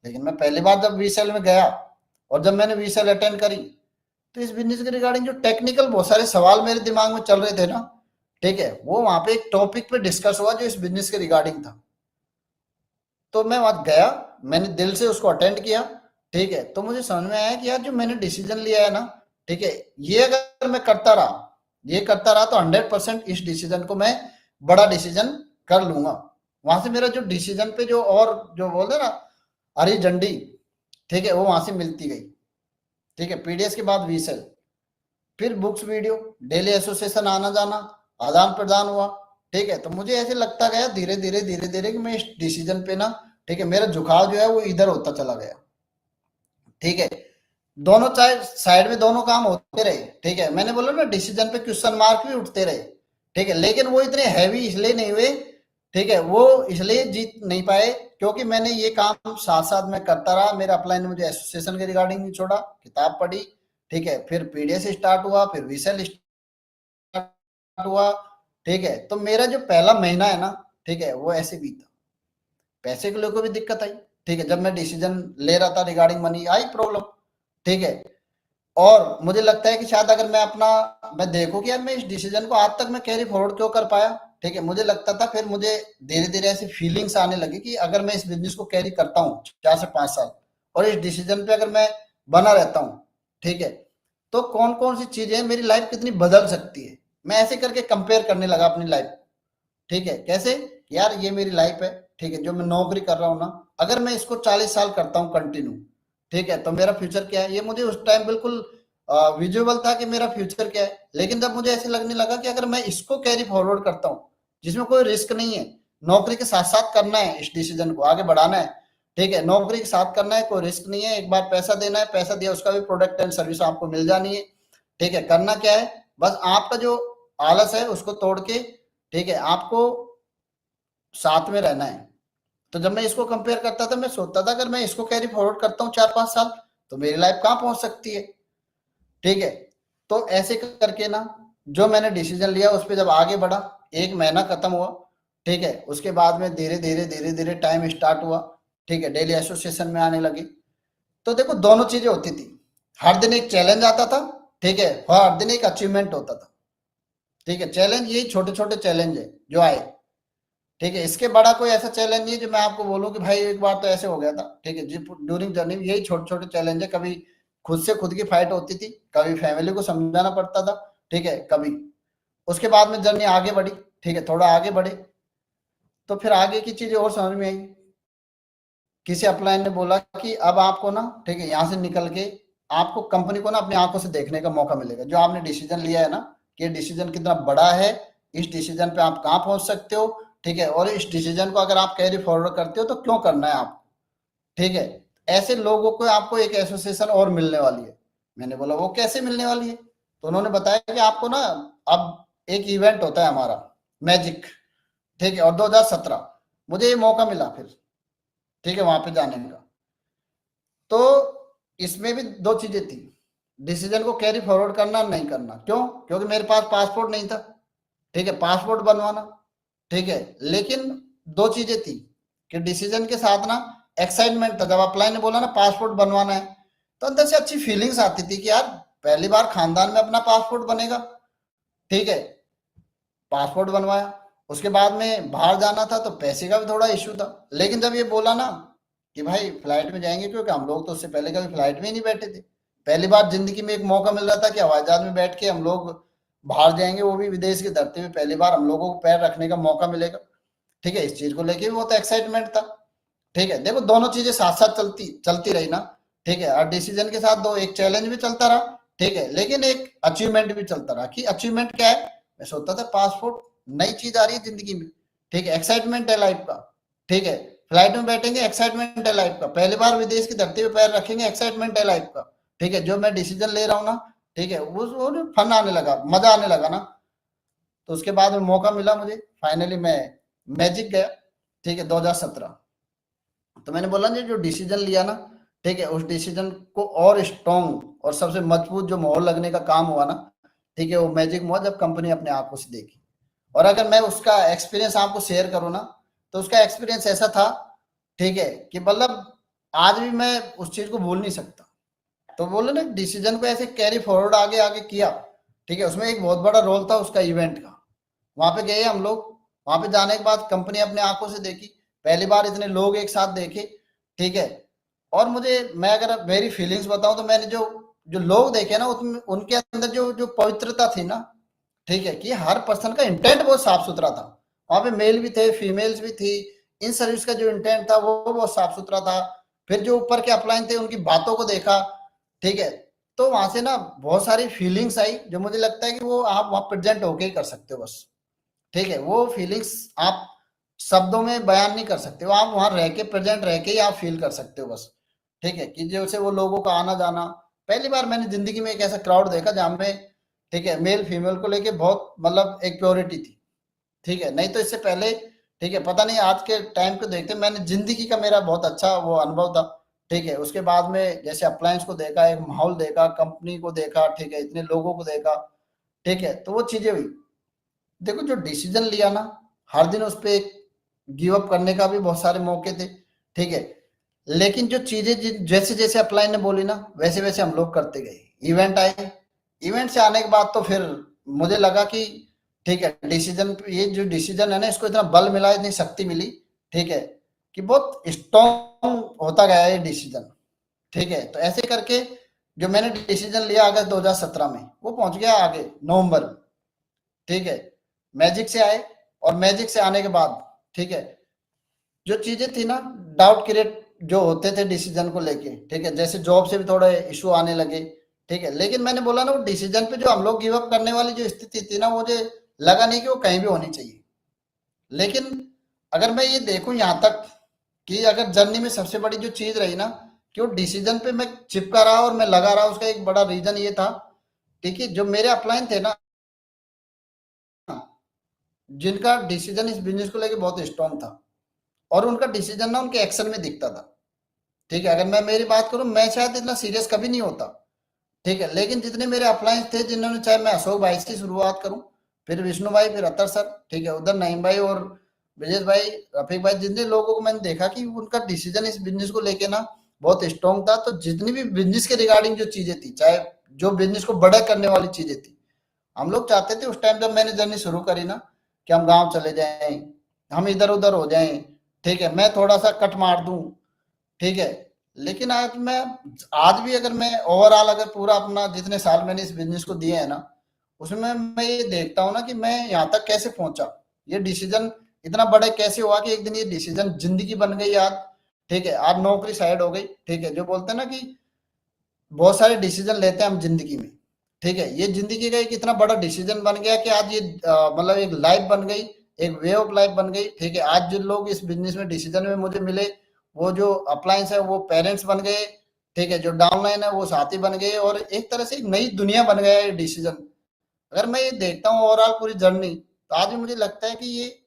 लेकिन मैं पहली बार जब वीसेल में गया, और जब मैंने वीसेल अटेंड करी, तो इस बिजनेस के रिगार्डिंग जो टेक्निकल बहुत सारे सवाल मेरे दिमाग में चल रहे थे ना, ठीक है, वो वहां पे एक टॉपिक पे डिस्कस हुआ जो इस बिजनेस के रिगार्डिंग था। तो मैं वहां गया, मैंने दिल से उसको अटेंड किया। ठीक है, तो मुझे समझ में आया कि यार जो मैंने डिसीजन लिया है ना, ठीक है, ये अगर मैं करता रहा, ये करता रहा, तो 100% इस डिसीजन को मैं बड़ा डिसीजन कर लूंगा। वहां से मेरा जो डिसीजन पे जो, और जो बोलते ना, हरी झंडी, ठीक है, वो वहां से मिलती गई। ठीक है, पीडीएस के बाद वीसेल, फिर बुक्स, वीडियो, डेली एसोसिएशन आना जाना, आदान प्रदान हुआ। ठीक है, तो मुझे ऐसे लगता गया धीरे धीरे धीरे धीरे कि मैं इस डिसीजन पे ना, ठीक है, मेरा झुकाव जो है वो इधर होता चला गया। ठीक है, दोनों साइड में दोनों काम होते रहे। ठीक है, मैंने बोला ना, डिसीजन पे क्वेश्चन मार्क भी उठते रहे। ठीक है, लेकिन वो इतने हैवी इसलिए नहीं हुए। ठीक है, वो इसलिए जीत नहीं पाए क्योंकि मैंने ये काम साथ साथ में करता रहा। मेरा अपलाइन ने मुझे एसोसिएशन के रिगार्डिंग नहीं छोड़ा, किताब पढ़ी। ठीक है, फिर पीडीएस स्टार्ट हुआ, फिर विसेल स्टार्ट हुआ। ठीक है, तो मेरा जो पहला महीना है ना, ठीक है, वो ऐसे बीता। पैसे के लोगों को भी दिक्कत आई। ठीक है, जब मैं डिसीजन ले रहा था रिगार्डिंग मनी, आई प्रॉब्लम। ठीक है, और मुझे लगता है कि शायद अगर मैं अपना, मैं देखूं कि यार मैं इस डिसीजन को आज तक मैं कैरी फॉरवर्ड क्यों कर पाया। ठीक है, मुझे लगता था, फिर मुझे धीरे धीरे ऐसी फीलिंग्स आने लगी कि अगर मैं इस बिजनेस को कैरी करता हूँ 4 से 5 साल, और इस डिसीजन पे अगर मैं बना रहता हूँ, ठीक है, तो कौन कौन सी चीजें मेरी लाइफ कितनी बदल सकती है। मैं ऐसे करके कंपेयर करने लगा अपनी लाइफ। ठीक है, कैसे? यार ये मेरी लाइफ है, ठीक है, जो मैं नौकरी कर रहा हूँ ना, अगर मैं इसको 40 साल करता हूँ कंटिन्यू, ठीक है, तो मेरा फ्यूचर क्या है, ये मुझे उस टाइम बिल्कुल विजुअल था कि मेरा फ्यूचर क्या है। लेकिन जब मुझे ऐसे लगने लगा कि अगर मैं इसको कैरी फॉरवर्ड करता हूँ, जिसमें कोई रिस्क नहीं है, नौकरी के साथ साथ करना है, इस डिसीजन को आगे बढ़ाना है। ठीक है, नौकरी के साथ करना है, कोई रिस्क नहीं है, एक बार पैसा देना है, पैसा दिया, उसका भी प्रोडक्ट एंड सर्विस आपको मिल जानी है। ठीक है, करना क्या है, बस आपका जो आलस है उसको तोड़ के, ठीक है, आपको साथ में रहना है। तो जब मैं इसको कंपेयर करता था, मैं सोचता था अगर मैं इसको कैरी फॉरवर्ड करता हूँ 4-5 साल, तो मेरी लाइफ कहाँ पहुंच सकती है। ठीक है, तो ऐसे करके ना, जो मैंने डिसीजन लिया उस पर जब आगे बढ़ा, 1 महीना खत्म हुआ। ठीक है, उसके बाद में धीरे धीरे धीरे धीरे टाइम स्टार्ट हुआ। ठीक है, डेली एसोसिएशन में आने लगी। तो देखो दोनों चीजें होती थी, हर दिन एक चैलेंज आता था। ठीक है, हर दिन एक अचीवमेंट होता था। ठीक है, चैलेंज, यही छोटे छोटे चैलेंज है जो आए। ठीक है, इसके बड़ा कोई ऐसा चैलेंज नहीं है जो मैं आपको बोलूं कि भाई एक बार तो ऐसे हो गया था। ठीक है, ड्यूरिंग जर्नी यही छोटे छोटे चैलेंज है। कभी खुद से खुद की फाइट होती थी, कभी फैमिली को समझाना पड़ता था। ठीक है, कभी उसके बाद में जर्नी आगे बढ़ी। ठीक है, थोड़ा आगे बढ़े तो फिर आगे की चीजें और समझ में आई। किसी अपलाइन ने बोला कि अब आपको ना, ठीक है, यहाँ से निकल के आपको कंपनी को ना अपनी आंखों से देखने का मौका मिलेगा। जो आपने डिसीजन लिया है ना कि ये डिसीजन कितना बड़ा है, इस डिसीजन पे आप कहाँ पहुंच सकते हो। ठीक है, और इस डिसीजन को अगर आप कैरी फॉरवर्ड करते हो तो क्यों करना है आपको। ठीक है, ऐसे लोगों को आपको एक एसोसिएशन और मिलने वाली है। मैंने बोला वो कैसे मिलने वाली है, तो उन्होंने बताया कि आपको ना अब एक इवेंट होता है हमारा मैजिक। ठीक है, और 2017 मुझे ये मौका मिला फिर, ठीक है, वहां पे जाने का। तो इसमें भी दो चीजें थी, डिसीजन को कैरी फॉरवर्ड करना नहीं करना। क्यों? क्योंकि मेरे पास पासपोर्ट नहीं था। ठीक है, पासपोर्ट बनवाना। ठीक है, लेकिन दो चीजें थी कि डिसीजन के साथ ना एक्साइटमेंट था। जब अप्लाई ने बोला ना पासपोर्ट बनवाना है, तो अंदर से अच्छी फीलिंग्स आती थी कि यार पहली बार खानदान में अपना पासपोर्ट बनेगा। ठीक है, पासपोर्ट बनवाया। उसके बाद में बाहर जाना था तो पैसे का भी थोड़ा इश्यू था। लेकिन जब ये बोला ना कि भाई फ्लाइट में जाएंगे, क्योंकि हम लोग तो उससे पहले कभी फ्लाइट में ही नहीं बैठे थे। पहली बार जिंदगी में एक मौका मिल रहा था कि हवाई जहाज में बैठ के हम लोग बाहर जाएंगे, वो भी विदेश की धरती में। पहली बार हम लोगों को पैर रखने का मौका मिलेगा। ठीक है, इस चीज को लेके भी बहुत एक्साइटमेंट था। ठीक है, देखो दोनों चीजें साथ साथ चलती चलती रही ना। ठीक है, और डिसीजन के साथ दो, एक चैलेंज भी चलता रहा। ठीक है, लेकिन एक अचीवमेंट भी चलता रहा। कि अचीवमेंट क्या है? मैं सोचता था पासपोर्ट, नई चीज आ रही है जिंदगी में। ठीक है, एक्साइटमेंट है लाइफ का। ठीक है, फ्लाइट में बैठेंगे, एक्साइटमेंट है लाइफ का। पहली बार विदेश की धरती पे पैर रखेंगे, एक्साइटमेंट है लाइफ का। ठीक है, जो मैं डिसीजन ले रहा हूँ ना, ठीक है, वो फन आने लगा, मजा आने लगा ना। तो उसके बाद में मौका मिला मुझे, फाइनली मैं मैजिक गया। ठीक है, 2017। तो मैंने बोला ना जो डिसीजन लिया ना, ठीक है, उस डिसीजन को और स्ट्रॉन्ग और सबसे मजबूत जो मोहर लगने का काम हुआ ना, ठीक है, वो मैजिक हुआ जब कंपनी अपने आंखों से देखी। और अगर मैं उसका एक्सपीरियंस आपको शेयर करूँ ना, तो उसका एक्सपीरियंस ऐसा था, ठीक है, कि मतलब आज भी मैं उस चीज को भूल नहीं सकता। तो बोले ना डिसीजन को ऐसे कैरी फॉरवर्ड आगे आगे किया। ठीक है, उसमें एक बहुत बड़ा रोल था उसका इवेंट का। वहां पे गए हम लोग। वहां पे जाने के बाद कंपनी अपने आंखों से देखी, पहली बार इतने लोग एक साथ देखे। ठीक है, और मुझे, मैं अगर मेरी फीलिंग्स बताऊं तो मैंने जो जो लोग देखे ना, उसमें उनके अंदर जो जो पवित्रता थी ना, ठीक है, कि हर पर्सन का इंटेंट बहुत साफ सुथरा था। वहां पे मेल भी थे, फीमेल्स भी थी। इन सर्विस का जो इंटेंट था वो बहुत साफ सुथरा था। फिर जो ऊपर के अपलाइन थे उनकी बातों को देखा। ठीक है, तो वहां से ना बहुत सारी फीलिंग्स आई जो मुझे लगता है कि वो आप वहां प्रेजेंट होके ही कर सकते हो बस। ठीक है, वो फीलिंग्स आप शब्दों में बयान नहीं कर सकते हो, आप वहां रह के, प्रेजेंट रह के ही आप फील कर सकते हो बस। ठीक है, कि जैसे वो लोगों का आना जाना, पहली बार मैंने जिंदगी में एक ऐसा क्राउड देखा जहां में, ठीक है, मेल फीमेल को लेके बहुत मतलब एक प्योरिटी थी। ठीक है, नहीं तो इससे पहले, ठीक है, पता नहीं आज के टाइम को देखते मैंने जिंदगी का मेरा बहुत अच्छा वो अनुभव था। ठीक है, उसके बाद में जैसे अप्लायंस को देखा, एक माहौल देखा, कंपनी को देखा, ठीक है, इतने लोगों को देखा। ठीक है, तो वो चीजें हुई। देखो जो डिसीजन लिया ना, हर दिन उस पे गिव अप करने का भी बहुत सारे मौके थे। ठीक है, लेकिन जो चीजें जैसे जैसे अप्लाई ने बोली ना, वैसे वैसे हम लोग करते गए। इवेंट आए, इवेंट से आने के बाद तो फिर मुझे लगा कि ठीक है, डिसीजन, ये जो डिसीजन है ना, इसको इतना बल मिला, इतनी शक्ति मिली। ठीक है, कि बहुत स्ट्रॉन्ग होता गया ये डिसीजन। ठीक है, तो ऐसे करके जो मैंने डिसीजन लिया अगस्त 2017 में, वो पहुंच गया आगे नवंबर में। ठीक है, मैजिक से आए, और मैजिक से आने के बाद, ठीक है, जो चीजें थी ना, डाउट क्रिएट जो होते थे डिसीजन को लेके, ठीक है, जैसे जॉब से भी थोड़े इशू आने लगे। ठीक है, लेकिन मैंने बोला ना वो डिसीजन पे जो हम लोग गिव अप करने वाली जो स्थिति थी ना, मुझे लगा नहीं कि वो कहीं भी होनी चाहिए। लेकिन अगर मैं ये देखूं यहाँ तक कि अगर जर्नी में सबसे बड़ी जो चीज रही ना, कि वो डिसीजन पे मैं चिपका रहा और मैं लगा रहा, उसका एक बड़ा रीजन ये था, ठीक है, जो मेरे अपलाइन थे ना, जिनका डिसीजन इस बिजनेस को लेके बहुत स्ट्रांग था, और उनका डिसीजन ना उनके एक्शन में दिखता था। ठीक है, अगर मैं मेरी बात करूं, मैं शायद इतना सीरियस कभी नहीं होता। ठीक है, लेकिन जितने मेरे अपलायंस थे, जिन्होंने, चाहे मैं अशोक भाई से शुरुआत करूं, फिर विष्णु भाई, फिर अतर सर, ठीक है, उधर नईम भाई और ब्रजेश भाई, रफीक भाई, जितने लोगों को मैंने देखा कि उनका डिसीजन इस बिजनेस को लेके ना बहुत स्ट्रांग था। तो जितनी भी बिजनेस के रिगार्डिंग जो चीजें थी, चाहे जो बिजनेस को बड़ा करने वाली चीजें थी, हम लोग चाहते थे उस टाइम जब मैंने जर्नी शुरू करी ना, कि हम गांव चले जाएं, हम इधर उधर हो जाएं, ठीक है, मैं थोड़ा सा कट मार दूं, ठीक है। लेकिन आज भी अगर मैं ओवरऑल अगर पूरा अपना जितने साल मैंने इस बिजनेस को दिए है ना, उसमें मैं ये देखता हूँ ना कि मैं यहाँ तक कैसे पहुंचा, ये डिसीजन इतना बड़े कैसे हुआ कि एक दिन ये डिसीजन जिंदगी बन गई आज, ठीक है। आज नौकरी साइड हो गई, ठीक है। जो बोलते हैं ना कि बहुत सारे डिसीजन लेते हैं हम जिंदगी में, ठीक है। ये जिंदगी का एक इतना बड़ा डिसीजन बन गया कि आज ये मतलब एक लाइफ बन गई, एक वे ऑफ लाइफ बन गई, ठीक है। आज जो लोग इस बिजनेस में डिसीजन में मुझे मिले, वो जो अप्लायंस है वो पेरेंट्स बन गए, ठीक है। जो डाउनलाइन है वो साथी बन गए, और एक तरह से एक नई दुनिया बन गया ये डिसीजन। अगर मैं ये देखता हूँ ओवरऑल पूरी जर्नी, तो आज भी मुझे लगता है कि ये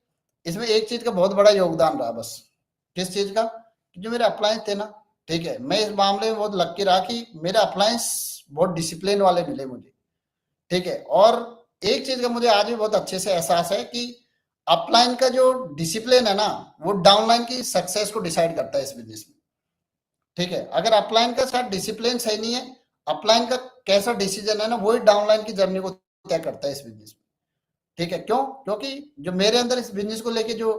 इसमें एक चीज का बहुत बड़ा योगदान रहा बस। किस चीज का? कि जो मेरे अप्लायंस थे ना, ठीक है, मैं इस मामले में बहुत लक्की रहा कि मेरे अप्लायंस बहुत डिसिप्लिन वाले मिले मुझे, ठीक है। और एक चीज का मुझे आज भी बहुत अच्छे से एहसास है कि अपलाइन का जो डिसिप्लिन है ना, वो डाउनलाइन की सक्सेस को डिसाइड करता है इस बिजनेस में, ठीक है। अगर अपलाइन का साथ डिसिप्लिन सही नहीं है, अपलाइन का कैसा डिसीजन है ना, वही डाउनलाइन की जर्नी को तय करता है इस बिजनेस में, ठीक है। क्यों? क्योंकि जो मेरे अंदर इस बिजनेस को लेके जो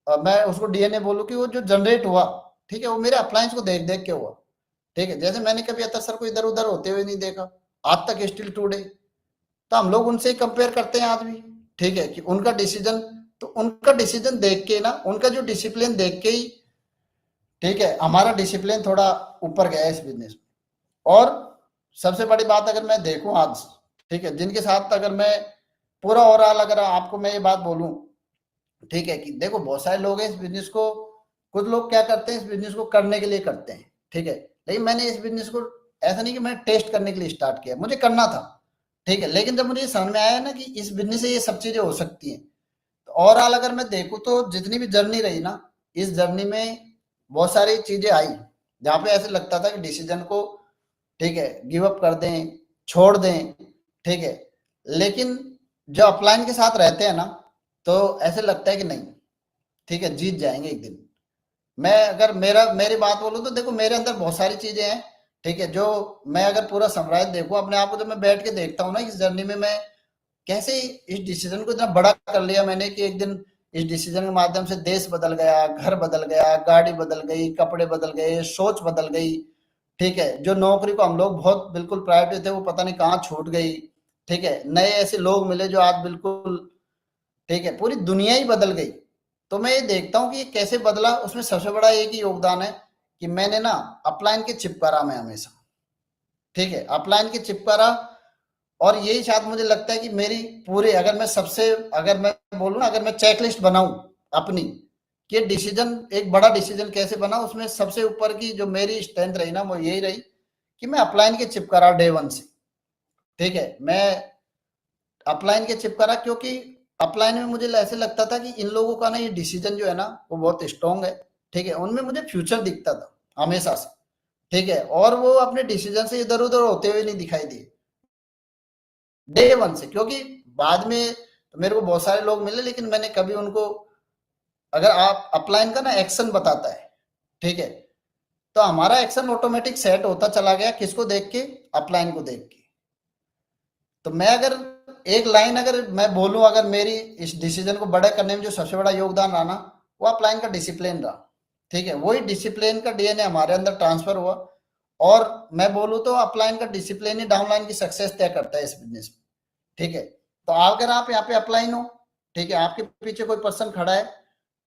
मैं उसको डीएनए बोलूं कि वो जो जनरेट हुआ, ठीक है, वो मेरे अप्लायंस को देख देख के हुआ, ठीक है। जैसे मैंने कभी अतर सर को इधर उधर होते हुए नहीं देखा आज तक, स्टिल टुडे। तो हम लोग उनसे ही कंपेयर करते हैं आज भी, ठीक है, कि उनका डिसीजन, तो उनका डिसीजन देख के ना, उनका जो डिसिप्लिन देख के ही, ठीक है, हमारा डिसिप्लिन थोड़ा ऊपर गया है इस बिजनेस में। और सबसे बड़ी बात अगर मैं देखूं आज, ठीक है, जिनके साथ अगर मैं पूरा ओवरऑल अगर आपको मैं ये बात बोलूं, ठीक है, कि देखो बहुत सारे लोग हैं इस बिजनेस को, कुछ लोग क्या करते हैं इस बिजनेस को करने के लिए करते हैं, ठीक है। लेकिन मैंने इस बिजनेस को ऐसा नहीं कि मैंने टेस्ट करने के लिए स्टार्ट किया, मुझे करना था, ठीक है। लेकिन जब मुझे ये समझ में आया ना कि इस बिजनेस से ये सब चीजें हो सकती हैं, तो ओवरऑल अगर मैं देखूं तो जितनी भी जर्नी रही ना, इस जर्नी में बहुत सारी चीजें आई जहाँ पे ऐसे लगता था कि डिसीजन को, ठीक है, गिव अप कर दें, छोड़ दें, ठीक है। लेकिन जो अपलाइन के साथ रहते हैं ना, तो ऐसे लगता है कि नहीं, ठीक है, जीत जाएंगे एक दिन। मैं अगर मेरी बात बोलूं तो देखो मेरे अंदर बहुत सारी चीजें हैं, ठीक है, जो मैं अगर पूरा समराइज देखूं अपने आप को, जब मैं बैठ के देखता हूँ ना इस जर्नी में, मैं कैसे इस डिसीजन को इतना बड़ा कर लिया मैंने कि एक दिन इस डिसीजन के माध्यम से देश बदल गया, घर बदल गया, गाड़ी बदल गई, कपड़े बदल गए, सोच बदल गई, ठीक है। जो नौकरी को हम लोग बहुत बिल्कुल प्रायोरिटी थे, वो पता नहीं कहाँ छूट गई, ठीक है। नए ऐसे लोग मिले जो आज बिल्कुल, ठीक है, पूरी दुनिया ही बदल गई। तो मैं ये देखता हूँ कि ये कैसे बदला, उसमें सबसे बड़ा एक ही योगदान है कि मैंने ना अपलाइन के चिपका रहा मैं हमेशा, ठीक है, अपलाइन के चिपका रहा। और यही शायद मुझे लगता है कि मेरी पूरी, अगर मैं सबसे, अगर मैं बोलूँ ना, अगर मैं चेकलिस्ट बनाऊं अपनी कि डिसीजन एक बड़ा डिसीजन कैसे बना, उसमें सबसे ऊपर की जो मेरी स्ट्रेंथ रही ना, वो यही रही कि मैं अपलाइन के चिपका रहा डे वन से, ठीक है। मैं अपलाइन के चिपका रहा क्योंकि अपलाइन में मुझे ऐसे लगता था कि इन लोगों का ना ये डिसीजन जो है ना, वो बहुत स्ट्रॉन्ग है, ठीक है। उनमें मुझे फ्यूचर दिखता था हमेशा से, ठीक है। और वो अपने डिसीजन से इधर उधर होते हुए नहीं दिखाई दिए डे वन से, क्योंकि बाद में तो मेरे को बहुत सारे लोग मिले, लेकिन मैंने कभी उनको, अगर आप अपलाइन का ना एक्शन बताता है, ठीक है, तो हमारा एक्शन ऑटोमेटिक सेट होता चला गया, किसको देख के? अपलाइन को देख के। तो मैं अगर एक लाइन अगर मैं बोलूं, अगर मेरी इस डिसीजन को बड़ा करने में जो सबसे बड़ा योगदान रहा ना, वो अपलाइन का डिसिप्लिन रहा, ठीक है। वही डिसिप्लिन का डीएनए हमारे अंदर ट्रांसफर हुआ। और मैं बोलूं तो अपलाइन का डिसिप्लिन ही डाउनलाइन की सक्सेस तय करता है इस बिजनेस में, ठीक है। तो अगर आप यहाँ पे अपलाइन हो, ठीक है, आपके पीछे कोई पर्सन खड़ा है,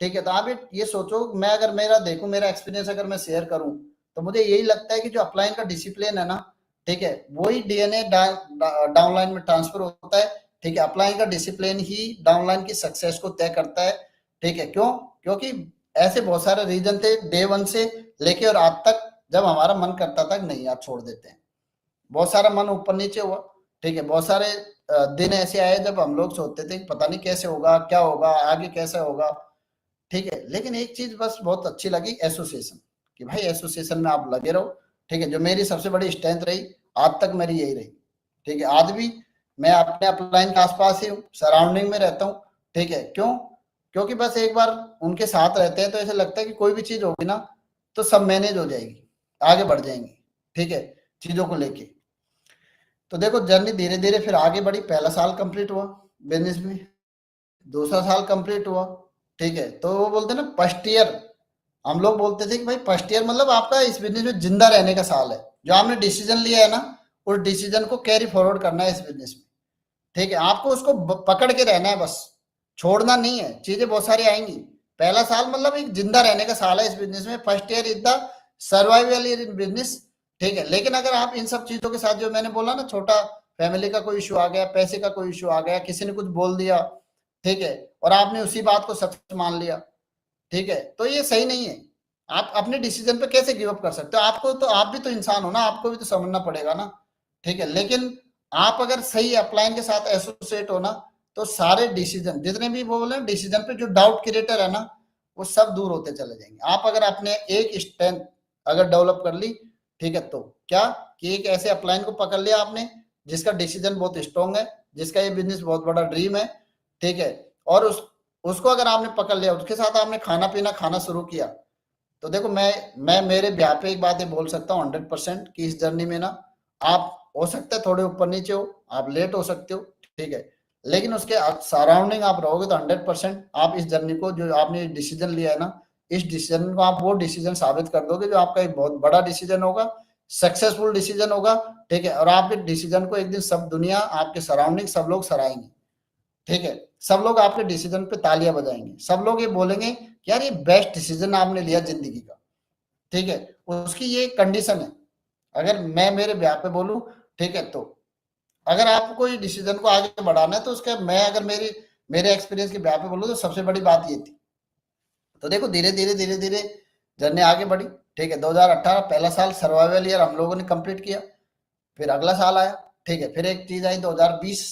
ठीक है, तो आप ये सोचो, मैं अगर मेरा देखूं, मेरा एक्सपीरियंस अगर मैं शेयर करूं, तो मुझे यही लगता है कि जो अपलाइन का डिसिप्लिन है ना, ठीक है, वही डीएनए डाउनलाइन में ट्रांसफर होता है, ठीक है। अपलाइन का डिसिप्लिन ही डाउनलाइन की सक्सेस को तय करता है, ठीक है। क्यों? क्योंकि ऐसे बहुत सारे रीजन थे डे वन से लेके और आज तक, जब हमारा मन करता था कि नहीं यार छोड़ देते हैं, बहुत सारा मन ऊपर नीचे हुआ, ठीक है। बहुत सारे दिन ऐसे आए जब हम लोग सोचते थे कि पता नहीं कैसे होगा, क्या होगा आगे, कैसे होगा, ठीक है। लेकिन एक चीज बस बहुत अच्छी लगी, एसोसिएशन, कि भाई एसोसिएशन में आप लगे रहो, ठीक है। जो मेरी सबसे बड़ी स्ट्रेंथ रही आज तक मेरी यही रही, ठीक है। आज भी मैं अपने अपलाइन के आसपास ही हूँ, सराउंडिंग में रहता हूँ, ठीक है। क्यों? क्योंकि बस एक बार उनके साथ रहते हैं तो ऐसा लगता है कि कोई भी चीज होगी ना, तो सब मैनेज हो जाएगी, आगे बढ़ जाएंगे, ठीक है, चीजों को लेके। तो देखो जर्नी धीरे धीरे फिर आगे बढ़ी, पहला साल कंप्लीट हुआ बिजनेस में, दूसरा साल कंप्लीट हुआ, ठीक है, तो वो बोलते हैं ना फर्स्ट ईयर, हम लोग बोलते थे कि भाई फर्स्ट ईयर मतलब आपका इस बिजनेस में जिंदा रहने का साल है। जो आपने डिसीजन लिया है ना, उस डिसीजन को कैरी फॉरवर्ड करना है इस बिजनेस में। ठीक है, आपको उसको पकड़ के रहना है बस, छोड़ना नहीं है। चीजें बहुत सारी आएंगी। पहला साल मतलब एक जिंदा रहने का साल है इस बिजनेस में। First year is the survival year in business. ठीक है, लेकिन अगर आप इन सब चीजों के साथ, जो मैंने बोला ना, छोटा फैमिली का कोई इशू आ गया, पैसे का कोई इशू आ गया, किसी ने कुछ बोल दिया, ठीक है, और आपने उसी बात को सच मान लिया, ठीक है, तो ये सही नहीं है। आप अपने डिसीजन पे कैसे गिव अप कर सकते हो? आपको तो, आप भी तो इंसान हो ना, आपको भी तो समझना पड़ेगा ना। ठीक है, लेकिन आप अगर सही अपलाइन के साथ एसोसिएट हो ना, तो सारे डिसीजन, जितने भी वो बोले डिसीजन पे जो डाउट क्रिएटर है ना, वो सब दूर होते चले जाएंगे। आप अगर अपने एक स्ट्रेंथ अगर डेवलप कर ली, ठीक है, तो क्या कि एक ऐसे अपलाइन को पकड़ लिया आपने जिसका डिसीजन बहुत स्ट्रॉन्ग है, जिसका ये बिजनेस बहुत बड़ा ड्रीम है, ठीक है, और उसको अगर आपने पकड़ लिया, उसके साथ आपने खाना पीना खाना शुरू किया, तो देखो मैं मेरे ब्याह पे एक बात ये बोल सकता हूँ 100% कि इस जर्नी में ना, आप हो सकता है थोड़े ऊपर नीचे हो, आप लेट हो सकते हो, ठीक है, लेकिन उसके सराउंडिंग आप रहोगे तो 100% आप इस जर्नी को, जो आपने डिसीजन लिया है ना, इस डिसीजन को आप वो डिसीजन साबित कर दोगे जो आपका एक बहुत बड़ा डिसीजन होगा, सक्सेसफुल डिसीजन होगा। ठीक है, और आपके डिसीजन को एक दिन सब दुनिया, आपके सराउंडिंग सब लोग सराहेंगे। ठीक है, सब लोग आपके डिसीजन पे तालियां बजाएंगे, सब लोग ये बोलेंगे कि यार ये बेस्ट डिसीजन आपने लिया जिंदगी का। ठीक है, उसकी ये कंडीशन है। अगर मैं मेरे ब्याह पे बोलूं, ठीक है, तो अगर आपको कोई डिसीजन को आगे बढ़ाना है, तो उसका मैं अगर मेरे एक्सपीरियंस के ब्याह पे बोलूं, तो सबसे बड़ी बात ये थी। तो देखो धीरे धीरे धीरे धीरे जर्नी आगे बढ़ी। ठीक है, 2018 पहला साल सर्वाइवल ईयर हम लोगों ने कंप्लीट किया। फिर अगला साल आया। ठीक है, फिर एक चीज आई 2020।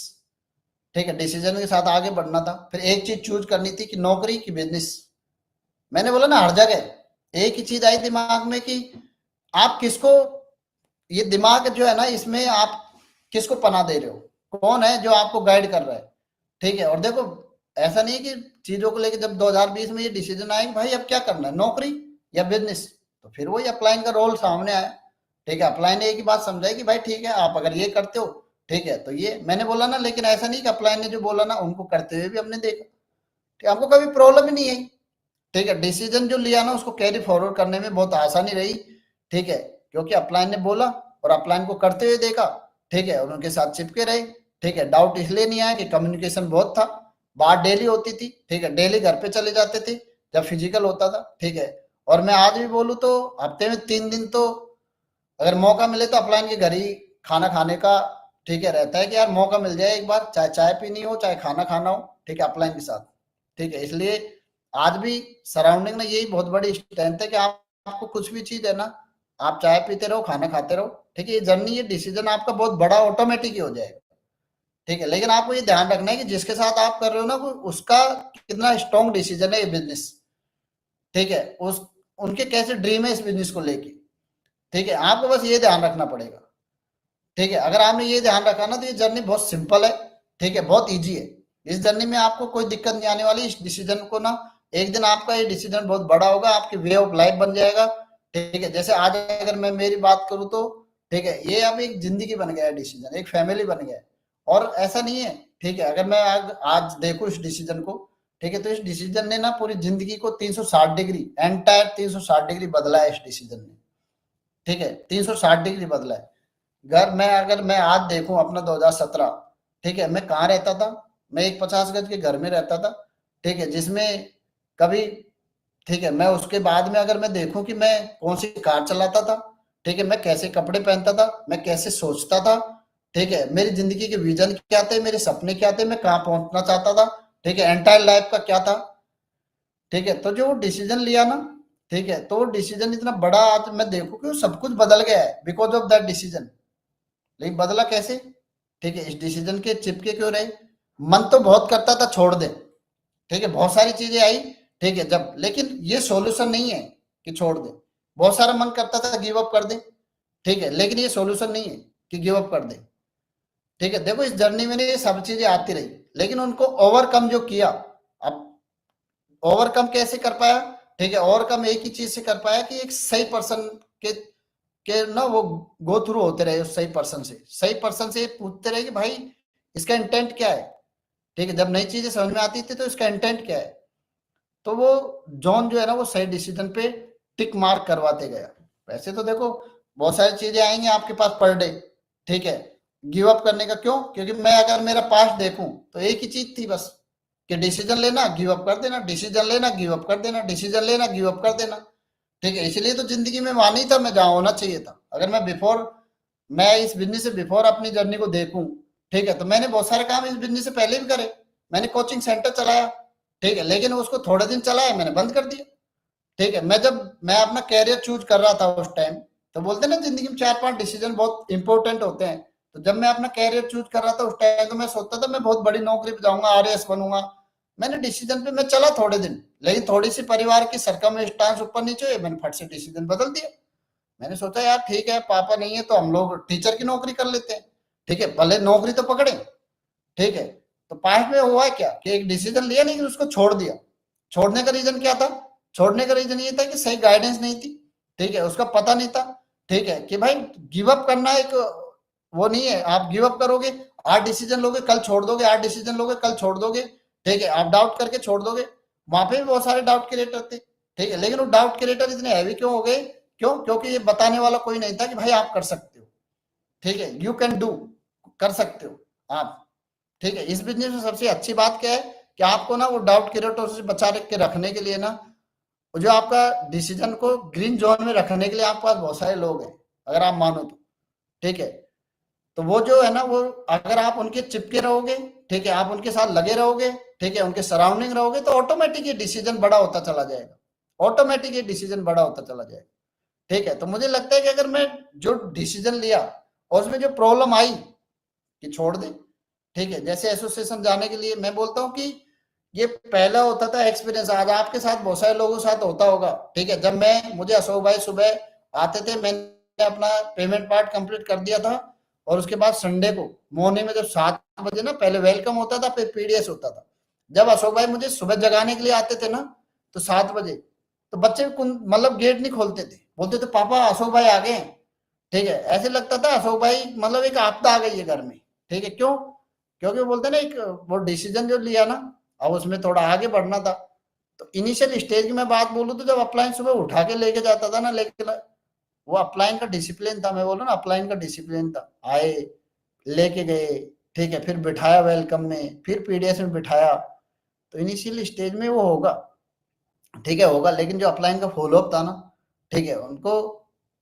ठीक है, डिसीजन के साथ आगे बढ़ना था। फिर एक चीज चूज करनी थी कि नौकरी की बिजनेस। मैंने बोला ना, हर जगह एक ही चीज आई दिमाग में कि आप किसको, ये दिमाग जो है ना, इसमें आप किसको पना दे रहे हो, कौन है जो आपको गाइड कर रहा है। ठीक है, और देखो ऐसा नहीं कि चीजों को लेकर जब 2020 में ये डिसीजन आया कि भाई अब क्या करना है, नौकरी या बिजनेस, तो फिर वही अपलाइन का रोल सामने आया। ठीक है, अपलाइन ने एक ही बात समझाई कि भाई ठीक है, आप अगर ये करते हो, ठीक है, तो ये मैंने बोला ना, लेकिन ऐसा नहीं कि अपलाइन ने जो बोला ना उनको करते हुए भी हमने देखा। ठीक, हमको कभी प्रॉब्लम ही नहीं आई। ठीक है, डिसीजन जो लिया ना उसको कैरी फॉरवर्ड करने में बहुत आसानी रही। ठीक है, क्योंकि अपलाइन ने बोला और अपलाइन को करते हुए देखा। ठीक है, और उनके साथ चिपके रहे। ठीक है, डाउट इसलिए नहीं आया कि कम्युनिकेशन बहुत था, बात डेली होती थी। ठीक है, डेली घर पे चले जाते थे जब फिजिकल होता था। ठीक है, और मैं आज भी बोलूँ तो हफ्ते में 3 दिन तो अगर मौका मिले तो अपलाइन के घर ही खाना खाने का, ठीक है, रहता है कि यार मौका मिल जाए एक बार, चाहे चाय पीनी हो चाहे खाना खाना हो, ठीक है, अपलाइन के साथ। ठीक है, इसलिए आज भी सराउंडिंग में यही बहुत बड़ी स्ट्रेंथ है कि आपको कुछ भी चीज है ना, आप चाय पीते रहो, खाना खाते रहो। ठीक है, ये जर्नी, ये डिसीजन आपका बहुत बड़ा ऑटोमेटिक ही हो जाएगा। ठीक है, लेकिन आपको ये ध्यान रखना है कि जिसके साथ आप कर रहे हो ना, वो उसका कितना स्ट्रॉन्ग डिसीजन है ये बिजनेस। ठीक है, उस उनके कैसे ड्रीम है इस बिजनेस को लेके। ठीक है, आपको बस ये ध्यान रखना पड़ेगा। ठीक है, अगर आपने ये ध्यान रखा ना, तो ये जर्नी बहुत सिंपल है। ठीक है, बहुत इजी है। इस जर्नी में आपको कोई दिक्कत नहीं आने वाली। इस डिसीजन को ना, एक दिन आपका ये डिसीजन बहुत बड़ा होगा, आपकी वे ऑफ लाइफ बन जाएगा। ठीक है, जैसे आज अगर मैं मेरी बात करूं तो, ठीक है, ये अब एक जिंदगी बन गया है डिसीजन, एक फैमिली बन गया है। और ऐसा नहीं है, ठीक है, अगर मैं आज देखूं इस डिसीजन को, ठीक है, तो इस डिसीजन ने ना पूरी जिंदगी को 360 डिग्री, एंटायर 360 डिग्री बदला है इस डिसीजन ने। ठीक है, 360 डिग्री बदला है। घर में अगर मैं आज देखूं अपना 2017, ठीक है, मैं कहाँ रहता था? मैं एक 50 गज के घर में रहता था। ठीक है, जिसमें कभी, ठीक है, मैं उसके बाद में अगर मैं देखूं कि मैं कौन सी कार चलाता था, ठीक है, मैं कैसे कपड़े पहनता था, मैं कैसे सोचता था, ठीक है, मेरी जिंदगी के विजन क्या थे, मेरे सपने क्या थे, मैं कहाँ पहुंचना चाहता था, ठीक है, एंटायर लाइफ का क्या था। ठीक है, तो जो डिसीजन लिया ना, ठीक है, तो डिसीजन इतना बड़ा आज मैं देखूं कि सब कुछ बदल गया है बिकॉज ऑफ दैट डिसीजन। लेकिन बदला कैसे? ठीक है, इस डिसीजन के चिपके क्यों रहे? मन तो बहुत करता था छोड़ दे, ठीक है, बहुत सारी चीजें आई, ठीक है, जब, लेकिन ये सॉल्यूशन नहीं है कि छोड़ दे। बहुत सारा मन करता था गिव अप कर दे, ठीक है, लेकिन ये सॉल्यूशन नहीं है कि गिव अप कर दे। ठीक है, देखो इस जर्नी में ये सब चीजें आती रही, लेकिन उनको ओवरकम जो किया, अब ओवरकम कैसे कर पाया? ठीक है, ओवरकम एक ही चीज से कर पाया कि एक सही पर्सन के ना वो गो थ्रू होते रहे, उस सही पर्सन से पूछते रहे कि भाई इसका इंटेंट क्या है। ठीक है, जब नई चीजें समझ में आती थी तो इसका इंटेंट क्या है। तो वो जॉन जो है ना वो सही डिसीजन पे टिक मार्क करवाते गया। वैसे तो देखो बहुत सारी चीजें आएंगी आपके पास पर डे, ठीक है, गिव अप करने का क्यों, क्योंकि मैं अगर मेरा पास्ट देखूं तो एक ही चीज थी बस कि डिसीजन लेना गिव अप कर देना, डिसीजन लेना गिव अप कर देना, डिसीजन लेना गिव अप कर देना, ठीक है। इसलिए तो जिंदगी में वहां नहीं था मैं जहां होना चाहिए था। अगर मैं बिफोर, मैं इस बिजनेस से बिफोर अपनी जर्नी को देखूं, ठीक है, तो मैंने बहुत सारे काम इस बिजनेस से पहले भी करे। मैंने कोचिंग सेंटर चलाया, ठीक है, लेकिन उसको थोड़े दिन चलाया मैंने बंद कर दिया, ठीक है। मैं अपना कैरियर चूज कर रहा था उस टाइम, तो बोलते ना जिंदगी में 4-5 डिसीजन बहुत इंपॉर्टेंट होते हैं। तो जब मैं अपना कैरियर चूज कर रहा था उस टाइम, तो मैं सोचता था मैं बहुत बड़ी नौकरी पे जाऊंगा, आरएएस बनूंगा। मैंने डिसीजन पे मैं चला थोड़े दिन, लेकिन थोड़ी सी परिवार की सरकमस्टांस ऊपर नीचे हुई, मैंने फट से डिसीजन बदल दिया। मैंने सोचा यार ठीक है पापा नहीं है तो हम लोग टीचर की नौकरी कर लेते हैं, ठीक है, भले नौकरी तो पकड़े, ठीक है। तो पास्ट में हुआ क्या कि एक डिसीजन लिया लेकिन उसको छोड़ दिया। छोड़ने का रीजन क्या था? छोड़ने का रीजन ये था कि सही गाइडेंस नहीं थी, ठीक है, उसका पता नहीं था, ठीक है, कि भाई गिव अप करना एक वो नहीं है। आप गिव अप करोगे, आज डिसीजन लोगे कल छोड़ दोगे, आज डिसीजन लोगे कल छोड़ दोगे, ठीक है, आप डाउट करके छोड़ दोगे। वहां पे भी बहुत सारे डाउट क्रिएटर थे, ठीक है, लेकिन वो डाउट क्रिएटर इतने हैवी क्यों हो गए? क्यों? क्योंकि ये बताने वाला कोई नहीं था कि भाई आप कर सकते हो, ठीक है, यू कैन डू, कर सकते हो आप, ठीक है। इस बिजनेस में सबसे अच्छी बात क्या है कि आपको ना वो डाउट क्रिएटर से बचा के रखने के लिए ना, जो आपका डिसीजन को ग्रीन जोन में रखने के लिए आपके पास बहुत सारे लोग हैं, अगर आप मानो तो, ठीक है। तो वो जो है ना, वो अगर आप उनके चिपके रहोगे, ठीक है, आप उनके साथ लगे रहोगे, ठीक है, उनके सराउंडिंग रहोगे, तो ऑटोमेटिक ये डिसीजन बड़ा होता चला जाएगा, ऑटोमेटिक ये डिसीजन बड़ा होता चला जाएगा, ठीक है। तो मुझे लगता है कि अगर मैं जो डिसीजन लिया और उसमें जो प्रॉब्लम आई कि छोड़ दे, ठीक है, जैसे एसोसिएशन जाने के लिए मैं बोलता हूँ कि ये पहला होता था एक्सपीरियंस, आज आपके साथ बहुत सारे लोगों के साथ होता होगा, ठीक है। जब मैं मुझे अशोक भाई सुबह आते थे, मैंने अपना पेमेंट पार्ट कंप्लीट कर दिया था, और उसके बाद संडे को मॉर्निंग में जब 7 बजे ना पहले वेलकम होता था फिर पीडीएस होता था, जब अशोक भाई मुझे सुबह जगाने के लिए आते थे ना, तो 7 बजे, तो बच्चे मतलब गेट नहीं खोलते थे, बोलते थे पापा अशोक भाई आ गए हैं, ठीक है। ऐसे लगता था अशोक भाई मतलब एक आपदा आ गई है घर में, ठीक है। क्यों? क्योंकि वो बोलते ना एक वो डिसीजन जो लिया ना, अब उसमें थोड़ा आगे बढ़ना था। तो इनिशियल स्टेज की मैं बात बोलूं तो जब अपलाइन सुबह उठा के लेके जाता था ना, लेकिन वो अपलाइन का डिसिप्लिन था, मैं बोलूं ना अपलाइन का डिसिप्लिन था। आए, लेके गए, ठीक है, फिर बिठाया वेलकम में, फिर पीडीएस में बिठाया। तो इनिशियल स्टेज में वो होगा, ठीक है, होगा, लेकिन जो अपलाइन का फॉलोअप था ना, ठीक है, उनको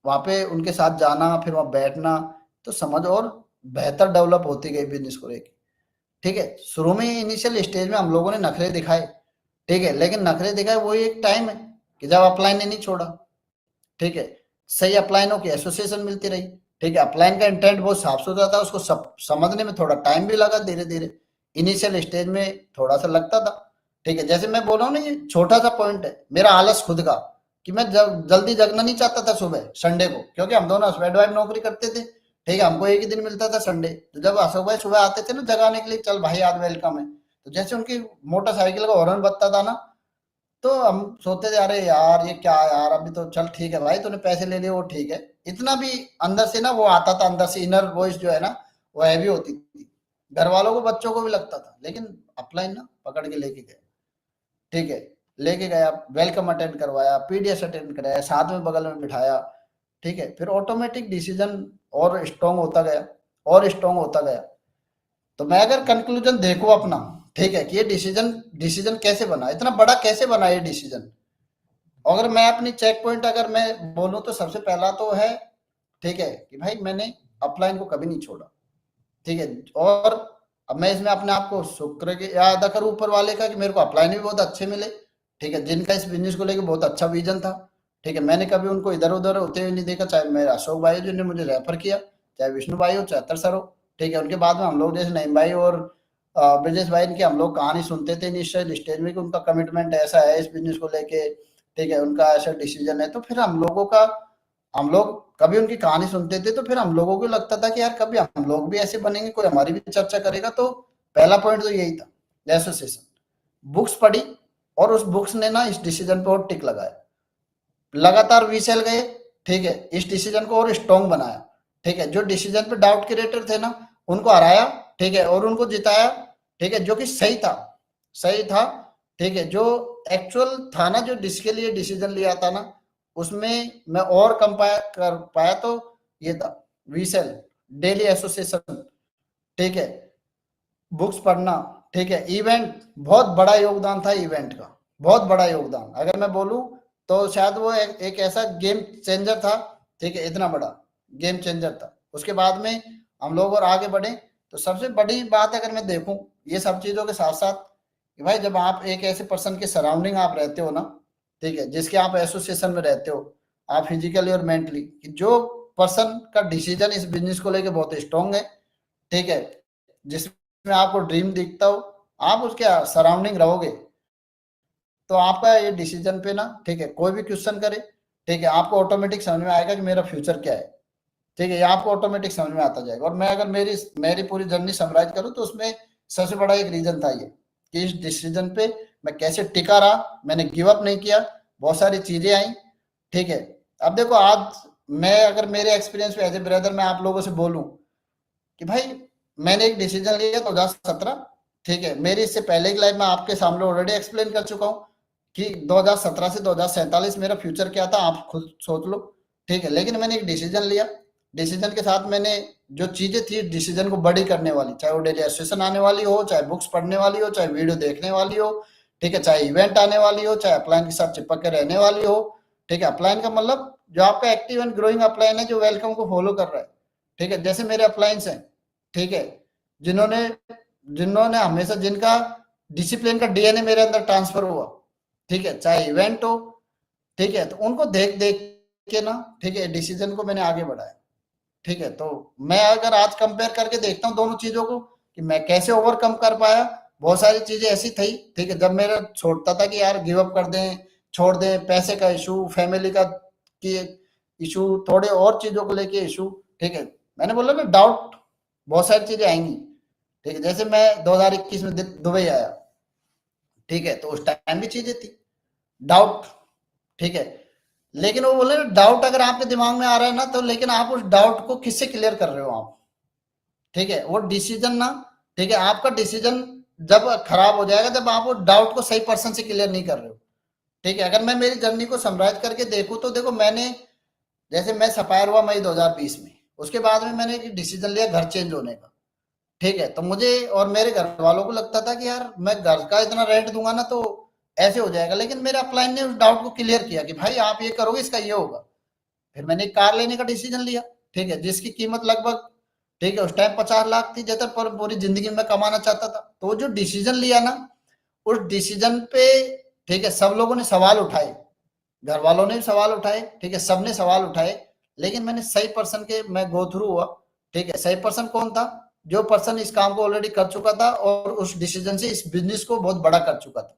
वहां पे उनके साथ जाना, फिर वहां बैठना, तो समझ और बेहतर डेवलप होती गई बिजनेस को लेके, ठीक है। शुरू में इनिशियल स्टेज में हम लोगों ने नखरे दिखाए, ठीक है, लेकिन नखरे दिखाए वही एक टाइम है कि जब अपलाइन ने नहीं छोड़ा, ठीक है, सही अपलाइनों की एसोसिएशन मिलती रही, ठीक है। अपलाइन का इंटेंट बहुत साफ सुथरा था, उसको समझने में थोड़ा टाइम भी लगा, धीरे धीरे इनिशियल स्टेज में थोड़ा सा लगता था, ठीक है। जैसे मैं बोल रहा हूँ ना, ये छोटा सा पॉइंट है मेरा आलस खुद का, कि मैं जल्दी जगना नहीं चाहता था सुबह संडे को, क्योंकि हम दोनों हस्बैंड वाइफ नौकरी करते थे, ठीक है, हमको एक ही दिन मिलता था संडे। तो जब अशोक भाई सुबह आते थे ना जगाने के लिए, चल भाई आज वेलकम है, तो जैसे उनकी मोटरसाइकिल का हॉर्न बजता था ना, तो हम सोचते थे अरे यार ये क्या है यार, अभी तो चल ठीक है भाई तूने पैसे ले लिए वो ठीक है। इतना भी अंदर से ना वो आता था, अंदर से इनर वॉइस जो है ना वो हैवी होती थी, घर वालों को बच्चों को भी लगता था, लेकिन अपलाइन ना पकड़ के लेके गए, ठीक है, लेके गया, वेलकम अटेंड करवाया, पीडीएस अटेंड कराया, साथ में बगल में बिठाया, ठीक है, फिर ऑटोमेटिक डिसीजन और स्ट्रॉन्ग होता गया, और स्ट्रॉन्ग होता गया। तो मैं अगर कंक्लूजन देखूं अपना, ठीक है, कि ये डिसीजन डिसीजन कैसे बना, इतना बड़ा कैसे बना ये डिसीजन, अगर मैं अपनी चेक पॉइंट अगर मैं बोलूं तो सबसे पहला तो है, ठीक है, कि भाई मैंने अपलाइन को कभी नहीं छोड़ा, ठीक है। और अब मैं इसमें अपने आप को शुक्र के या अदा करूं ऊपर वाले का कि मेरे को अपलाइन भी बहुत अच्छे मिले, ठीक है, जिनका इस बिजनेस को लेकर बहुत अच्छा विजन था, ठीक है। मैंने कभी उनको इधर उधर होते हुए नहीं देखा, चाहे मेरे अशोक भाई जिन्होंने मुझे रेफर किया, चाहे विष्णु भाई हो, चाहे अतर सर हो, ठीक है। उनके बाद में हम लोग जैसे नईम भाई और ब्रजेश भाई, इनकी हम लोग कहानी सुनते थे इनिशियल स्टेज में कि उनका कमिटमेंट ऐसा है इस बिजनेस को लेके, ठीक है, उनका ऐसा डिसीजन है। तो फिर हम लोग कभी उनकी कहानी सुनते थे, तो फिर हम लोगों को लगता था कि यार कभी हम लोग भी ऐसे बनेंगे, कोई हमारी भी चर्चा करेगा। तो पहला पॉइंट तो यही था, एसोसिएशन, बुक्स पढ़ी, और उस बुक्स ने ना इस डिसीजन पे और टिक लगाया, लगातार विसेल गए, ठीक है, इस डिसीजन को और स्ट्रॉन्ग बनाया, ठीक है। जो डिसीजन पे डाउट क्रिएटर थे ना उनको हराया, ठीक है, और उनको जिताया, ठीक है, जो कि सही था, सही था, ठीक है। जो एक्चुअल था ना जो जिसके लिए डिसीजन लिया था ना, उसमें मैं और कम कर पाया तो ये था वीसेल, डेली एसोसिएशन, ठीक है, बुक्स पढ़ना, ठीक है, इवेंट, बहुत बड़ा योगदान था इवेंट का, बहुत बड़ा योगदान, अगर मैं बोलूं तो शायद वो एक ऐसा गेम चेंजर था, ठीक है, इतना बड़ा गेम चेंजर था। उसके बाद में हम लोग और आगे बढ़े, तो सबसे बड़ी बात अगर मैं देखूं ये सब चीजों के साथ साथ कि भाई जब आप एक ऐसे पर्सन के सराउंडिंग आप रहते हो ना, ठीक है, जिसके आप एसोसिएशन में रहते हो, आप फिजिकली और मेंटली, कि जो पर्सन का डिसीजन इस बिजनेस को लेके बहुत स्ट्रांग है, ठीक है, जिसमें आपको ड्रीम दिखता हो, आप उसके सराउंडिंग रहोगे, तो आपका ये डिसीजन पे ना, ठीक है, कोई भी क्वेश्चन करे, ठीक है, आपको ऑटोमेटिक समझ में आएगा कि मेरा फ्यूचर क्या है, ठीक है, ये आपको ऑटोमेटिक समझ में आता जाएगा। और मैं अगर मेरी मेरी पूरी जर्नी समराइज करूं तो उसमें सबसे बड़ा एक रीजन था ये कि इस डिसीजन पे मैं कैसे टिका रहा, मैंने गिव अप नहीं किया, बहुत सारी चीजें आई, ठीक है। अब देखो आज मैं अगर मेरे एक्सपीरियंस पे एज ए ब्रदर मैं आप लोगों से बोलूं कि भाई मैंने एक डिसीजन लिया 2017, ठीक है, मेरी इससे पहले की लाइफ में आपके सामने ऑलरेडी एक्सप्लेन कर चुका हूँ कि 2017 से 2047 मेरा फ्यूचर क्या था, आप खुद सोच लो, ठीक है। लेकिन मैंने एक डिसीजन लिया, डिसीजन के साथ मैंने जो चीजें थी डिसीजन को बड़ी करने वाली, चाहे वो डेली एसोसिएशन आने वाली हो, चाहे बुक्स पढ़ने वाली हो, चाहे वीडियो देखने वाली हो, ठीक है, चाहे इवेंट आने वाली हो, चाहे अपलाइन के साथ चिपक के रहने वाली हो, ठीक है। अपलाइन का मतलब जो आपका एक्टिव एंड ग्रोइंग अपलाइन है, जो वेलकम को फॉलो कर रहा है, ठीक है, जैसे मेरे अपलाइंस हैं, ठीक है, जिन्होंने जिन्होंने हमेशा जिनका डिसिप्लिन का डीएनए मेरे अंदर ट्रांसफर हुआ, ठीक है, चाहे इवेंट हो, ठीक है, तो उनको देख देख के ना, ठीक है, डिसीजन को मैंने आगे बढ़ाया, ठीक है। तो मैं अगर आज कंपेयर करके देखता हूँ दोनों चीजों को कि मैं कैसे ओवरकम कर पाया, बहुत सारी चीजें ऐसी थी, ठीक है, जब मेरा छोड़ता था कि यार गिव अप कर दें, छोड़ दें, पैसे का इशू, फैमिली का की इशू, थोड़े और चीजों को लेके इशू, ठीक है, मैंने बोला ना डाउट, बहुत सारी चीजें आएंगी, ठीक है। जैसे मैं 2021 में दुबई आया, ठीक है, तो उस टाइम भी चीजें थी, डाउट, ठीक है, लेकिन वो बोले डाउट अगर आपके दिमाग में आ रहा है ना, तो लेकिन आप उस डाउट को किससे क्लियर कर रहे हो आप, ठीक है, वो डिसीजन ना, ठीक है, आपका डिसीजन जब खराब हो जाएगा जब आप वो डाउट को सही पर्सन से क्लियर नहीं कर रहे हो, ठीक है। अगर मैं मेरी जर्नी को समराइज करके देखूं तो देखो मैंने, जैसे मैं सफायर हुआ मई 2020 में, उसके बाद में मैंने एक डिसीजन लिया घर चेंज होने का, ठीक है, तो मुझे और मेरे घर वालों को लगता था कि यार मैं घर का इतना रेंट दूंगा ना तो ऐसे हो जाएगा, लेकिन मेरे अपलाइन ने उस डाउट को क्लियर किया कि भाई आप ये करोगे इसका ये होगा। फिर मैंने एक कार लेने का डिसीजन लिया, ठीक है, जिसकी कीमत लगभग, ठीक है, उस टाइम 50 लाख थी, जैसे पर पूरी जिंदगी में कमाना चाहता था, तो वो जो डिसीजन लिया ना, उस डिसीजन पे, ठीक है, सब लोगों ने सवाल उठाए, घर वालों ने भी सवाल उठाए, ठीक है, सबने सवाल उठाए, लेकिन मैंने सही पर्सन के मैं गो थ्रू हुआ, ठीक है। सही पर्सन कौन था? जो पर्सन इस काम को ऑलरेडी कर चुका था और उस डिसीजन से इस बिजनेस को बहुत बड़ा कर चुका था,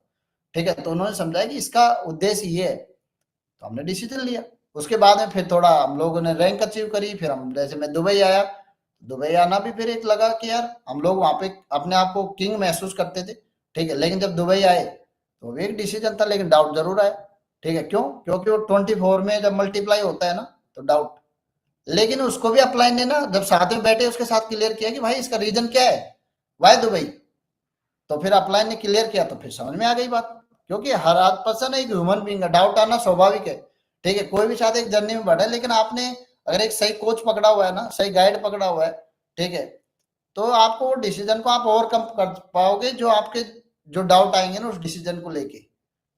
ठीक है। तो उन्होंने समझाया कि इसका उद्देश्य ये है, तो हमने डिसीजन लिया। उसके बाद में फिर थोड़ा हम लोगों ने रैंक अचीव करी, फिर हम जैसे मैं दुबई आया, दुबई आना भी फिर एक लगा कि यार हम लोग वहां पे अपने आप को किंग महसूस करते थे, ठीक है, लेकिन जब दुबई आए तो वो एक डिसीजन था, लेकिन डाउट जरूर आया, ठीक है। क्यों? क्योंकि वो 24 में जब मल्टीप्लाई होता है ना, तो डाउट, लेकिन उसको भी अपलाइन ने ना जब साथ में बैठे उसके साथ क्लियर किया कि भाई इसका रीजन क्या है, वाई दुबई, तो फिर अपलाइन ने क्लियर किया तो फिर समझ में आ गई बात, क्योंकि हर आध पर्सन एक ह्यूमन बींग है, डाउट आना स्वाभाविक है, ठीक है। कोई भी शायद एक जर्नी में बढ़ा है, लेकिन आपने अगर एक सही कोच पकड़ा हुआ है ना, सही गाइड पकड़ा हुआ है, ठीक है, तो आपको वो डिसीजन को आप ओवरकम कर पाओगे, जो आपके जो डाउट आएंगे ना उस डिसीजन को लेके,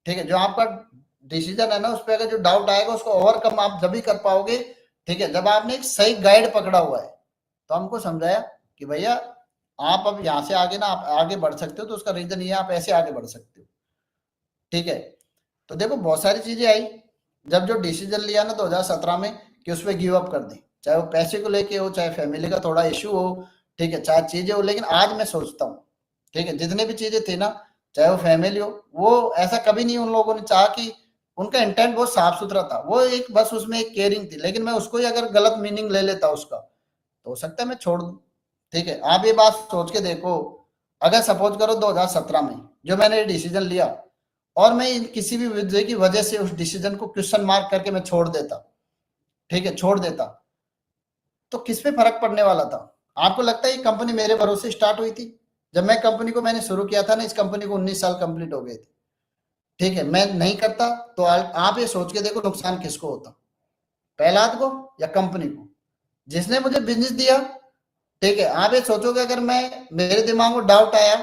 ठीक है, जो आपका डिसीजन है ना उस पर अगर जो डाउट आएगा उसको ओवरकम आप जब भी कर पाओगे, ठीक है, जब आपने एक सही गाइड पकड़ा हुआ है। तो हमको समझाया कि भैया आप अब यहाँ से आगे ना आप आगे बढ़ सकते हो, तो उसका रीजन ये आप ऐसे आगे बढ़ सकते हो, ठीक है। तो देखो बहुत सारी चीजें आई, जब जो डिसीजन लिया ना 2017 में कि उस पर गिव अप कर दें, चाहे वो पैसे को लेके हो, चाहे फैमिली का थोड़ा इशू हो, ठीक है, चाहे चीजें हो, लेकिन आज मैं सोचता हूँ, ठीक है, जितने भी चीजें थी ना, चाहे वो फैमिली हो, वो ऐसा कभी नहीं उन लोगों ने चाहा कि, उनका इंटेंट बहुत साफ सुथरा था, वो एक बस उसमें एक केयरिंग थी, लेकिन मैं उसको ही अगर गलत मीनिंग ले लेता उसका, तो हो सकता है मैं छोड़ दूं, ठीक है। आप ये बात सोच के देखो, अगर सपोज करो 2017 में जो मैंने डिसीजन लिया और मैं किसी भी वजह की वजह से उस डिसीजन को क्वेश्चन मार्क करके मैं छोड़ देता, ठीक है, छोड़ देता, तो किस पे फर्क पड़ने वाला था? आपको लगता है ये कंपनी मेरे भरोसे स्टार्ट हुई थी? जब मैं कंपनी को मैंने शुरू किया था ना, इस कंपनी को 19 साल कंप्लीट हो गए थे, ठीक है, मैं नहीं करता तो आप ये सोच के देखो नुकसान किसको होता, पहलाद को या कंपनी को जिसने मुझे बिजनेस दिया। ठीक है, आप ये सोचोगे अगर मेरे दिमाग में डाउट आया,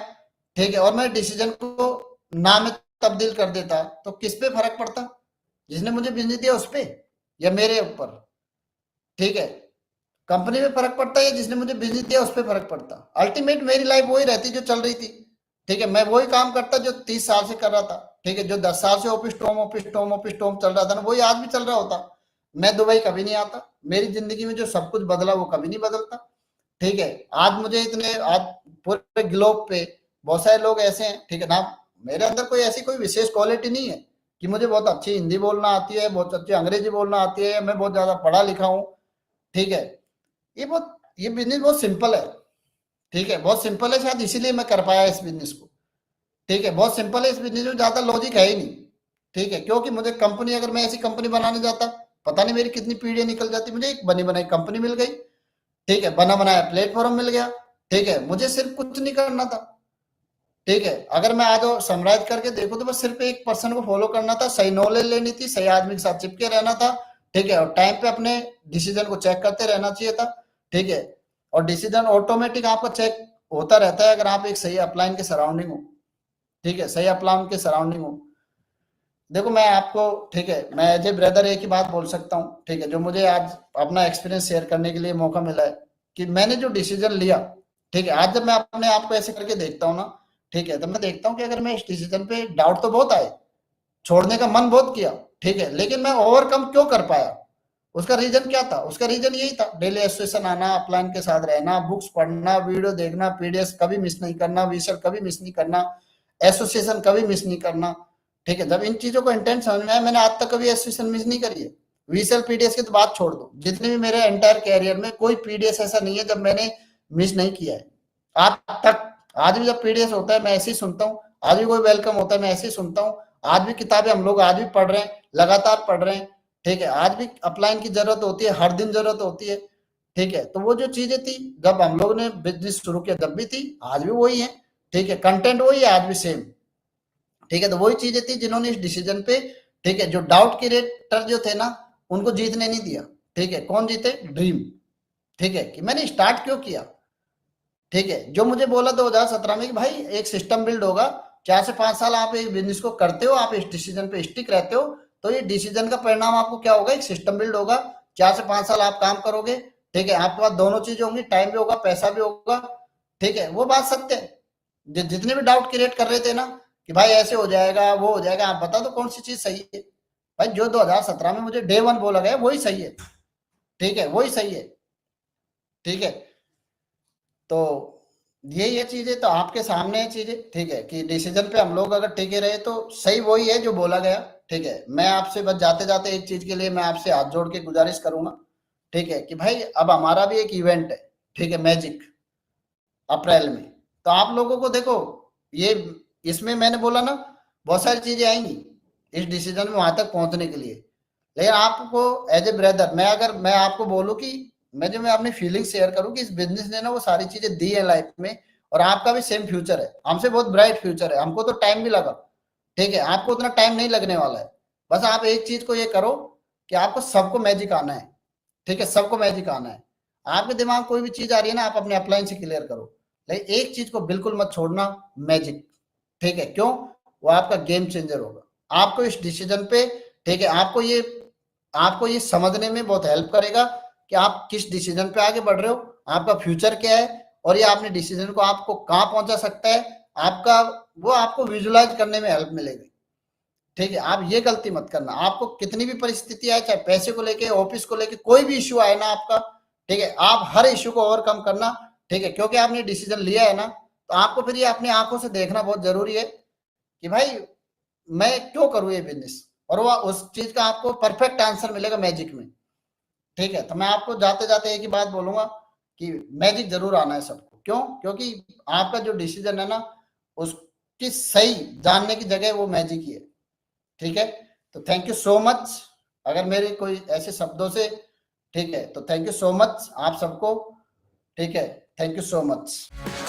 ठीक है, और मैं डिसीजन को ना में तब्दील कर देता तो किस पे फर्क पड़ता, जिसने मुझे बिजनेस दिया उस पे या मेरे ऊपर। ठीक है, कंपनी में फर्क पड़ता है या जिसने मुझे बिजनेस दिया उस पर फर्क पड़ता। अल्टीमेट मेरी लाइफ वही रहती जो चल रही थी। ठीक है, मैं वही काम करता जो 30 साल से कर रहा था। ठीक है, जो 10 साल से office Tom office Tom office Tom चल रहा था ना, वही आज भी चल रहा होता। मैं दुबई कभी नहीं आता, मेरी जिंदगी में जो सब कुछ बदला वो कभी नहीं बदलता। ठीक है, आज मुझे आज पूरे ग्लोब पे बहुत सारे लोग ऐसे हैं, ठीक है ना, मेरे अंदर कोई ऐसी कोई विशेष क्वालिटी नहीं है कि मुझे बहुत अच्छी हिंदी बोलना आती है, बहुत अच्छी अंग्रेजी बोलना आती है, मैं बहुत ज्यादा पढ़ा लिखा हूँ। ठीक है, ये बिजनेस बहुत सिंपल है। ठीक है, बहुत सिंपल है, शायद इसीलिए मैं कर पाया इस बिजनेस को। ठीक है, बहुत सिंपल है, इस बिजनेस में ज्यादा लॉजिक है ही नहीं। ठीक है, क्योंकि मुझे कंपनी, अगर मैं ऐसी कंपनी बनाने जाता, पता नहीं मेरी कितनी पीढ़ियां निकल जाती, मुझे एक बनी बनाई कंपनी मिल गई। ठीक है, बना बनाया प्लेटफॉर्म मिल गया। ठीक है, मुझे सिर्फ कुछ नहीं करना था। ठीक है, अगर मैं आज समराइज करके देखूं तो बस सिर्फ एक पर्सन को फॉलो करना था, सही नॉलेज लेनी थी, सही आदमी के साथ चिपके रहना था। ठीक है, और टाइम पे अपने डिसीजन को चेक करते रहना चाहिए था। ठीक है, और डिसीजन ऑटोमेटिक आपका चेक होता रहता है अगर आप एक सही अपलाइन के सराउंडिंग हो। ठीक है, सही अपलाइन के सराउंडिंग हो। देखो मैं आपको, ठीक है, मैं एज ए ब्रदर एक ही बात बोल सकता हूँ, ठीक है, जो मुझे आज अपना एक्सपीरियंस शेयर करने के लिए मौका मिला है कि मैंने जो डिसीजन लिया। ठीक है, आज जब मैं अपने आप को ऐसे करके देखता हूँ ना, ठीक है, तो मैं देखता हूँ कि अगर मैं इस डिसीजन पे डाउट तो बहुत आए, छोड़ने का मन बहुत किया, ठीक है, लेकिन मैं ओवरकम क्यों कर पाया, उसका रीजन क्या था? उसका रीजन यही था, डेली एसोसिएशन आना, अपलाइन के साथ रहना, बुक्स पढ़ना, वीडियो देखना, पीडीएफ कभी मिस नहीं करना, विशल कभी मिस नहीं करना, एसोसिएशन कभी मिस नहीं करना। ठीक है, जब इन चीजों को इंटेंट समझ में आया, मैंने आज तक कभी एसोसिएशन मिस नहीं करी है। विशल पीडीएफ की तो बात छोड़ दो, जितने भी मेरे एंटायर कैरियर में कोई पीडीएफ ऐसा नहीं है जब मैंने मिस नहीं किया है आज तक। आज भी जब पीडीएफ होता है मैं ऐसे ही सुनता हूँ, आज भी कोई वेलकम होता है मैं ऐसे ही सुनता हूँ, आज भी किताबें हम लोग आज भी पढ़ रहे हैं, लगातार पढ़ रहे हैं। ठीक है, आज भी अपलाइन की जरूरत होती है, हर दिन जरूरत होती है। ठीक है, तो वो जो चीजें थी जब हम लोग ने बिजनेस शुरू किया जब भी थी, आज भी वही है। ठीक है, कंटेंट वही है, आज भी सेम। ठीक है, तो वही चीजें थी जिन्होंने इस डिसीजन पे, ठीक है, जो डाउट क्रिएटर जो थे ना, उनको जीतने नहीं दिया। ठीक है, कौन जीते? ड्रीम। ठीक है, कि मैंने स्टार्ट क्यों किया। ठीक है, जो मुझे बोला 2017 में कि भाई एक सिस्टम बिल्ड होगा, 4 से 5 साल आप एक बिजनेस को करते हो, आप इस डिसीजन पे स्टिक रहते हो, तो ये डिसीजन का परिणाम आपको क्या होगा? एक सिस्टम बिल्ड होगा, 4 से 5 साल आप काम करोगे। ठीक है, आपके पास दोनों चीजें होंगी, टाइम भी होगा, पैसा भी होगा। ठीक है, वो बात सत्य है। जितने भी डाउट क्रिएट कर रहे थे ना कि भाई ऐसे हो जाएगा वो हो जाएगा, आप बता दो कौन सी चीज सही है? भाई जो 2017 में मुझे डे 1 बोला गया वही सही है। ठीक है, वही सही है। ठीक है, तो ये चीजें तो आपके सामने है चीजें। ठीक है, कि डिसीजन पे हम लोग अगर टिके रहे तो सही वही है जो बोला गया। ठीक है, मैं आपसे बस जाते जाते एक चीज के लिए मैं आपसे हाथ जोड़ के गुजारिश करूंगा। ठीक है, कि भाई अब हमारा भी एक इवेंट है, ठीक है, मैजिक, अप्रैल में। तो आप लोगों को देखो, ये इसमें मैंने बोला ना बहुत सारी चीजें आएंगी इस डिसीजन में वहां तक पहुंचने के लिए। लेकिन आपको एज ए ब्रदर, मैं आपको बोलूं कि मैं अपनी फीलिंग शेयर करूं कि इस बिजनेस ने ना वो सारी चीजें दी है लाइफ में, और आपका भी सेम फ्यूचर है, हमसे बहुत ब्राइट फ्यूचर है। हमको तो टाइम भी लगा, ठीक है, आपको उतना टाइम नहीं लगने वाला है। बस आप एक चीज को ये करो कि आपको सबको मैजिक आना है। ठीक है, सबको मैजिक आना है। आपके दिमाग कोई भी चीज आ रही है ना, आप अपने अपलाइन से क्लियर करो, लेकिन एक चीज को बिल्कुल मत छोड़ना, मैजिक। ठीक है, क्यों? वो आपका गेम चेंजर होगा आपको इस डिसीजन पे। ठीक है, आपको ये समझने में बहुत हेल्प करेगा कि आप किस डिसीजन पे आगे बढ़ रहे हो, आपका फ्यूचर क्या है, और ये आपने डिसीजन को आपको कहाँ पहुंचा सकता है, आपका वो आपको विजुलाइज करने में हेल्प मिलेगी। ठीक है, आप ये गलती मत करना, आपको कितनी भी परिस्थिति आए, चाहे पैसे को लेके, ऑफिस को लेके, कोई भी इश्यू आए ना आपका, ठीक है, आप हर इश्यू को ओवरकम करना। ठीक है, क्योंकि आपने डिसीजन लिया है ना, तो आपको फिर ये अपनी आंखों से देखना बहुत जरूरी है कि भाई मैं क्यों करूं ये बिजनेस, और वो उस चीज का आपको परफेक्ट आंसर मिलेगा मैजिक में। ठीक है, तो मैं आपको जाते जाते एक ही बात बोलूंगा कि मैजिक जरूर आना है सबको। क्यों? क्योंकि आपका जो डिसीजन है ना, उसकी सही जानने की जगह वो मैजिक ही है। ठीक है, तो थैंक यू सो मच। अगर मेरे कोई ऐसे शब्दों से, ठीक है, तो थैंक यू सो मच आप सबको। ठीक है, थैंक यू सो मच।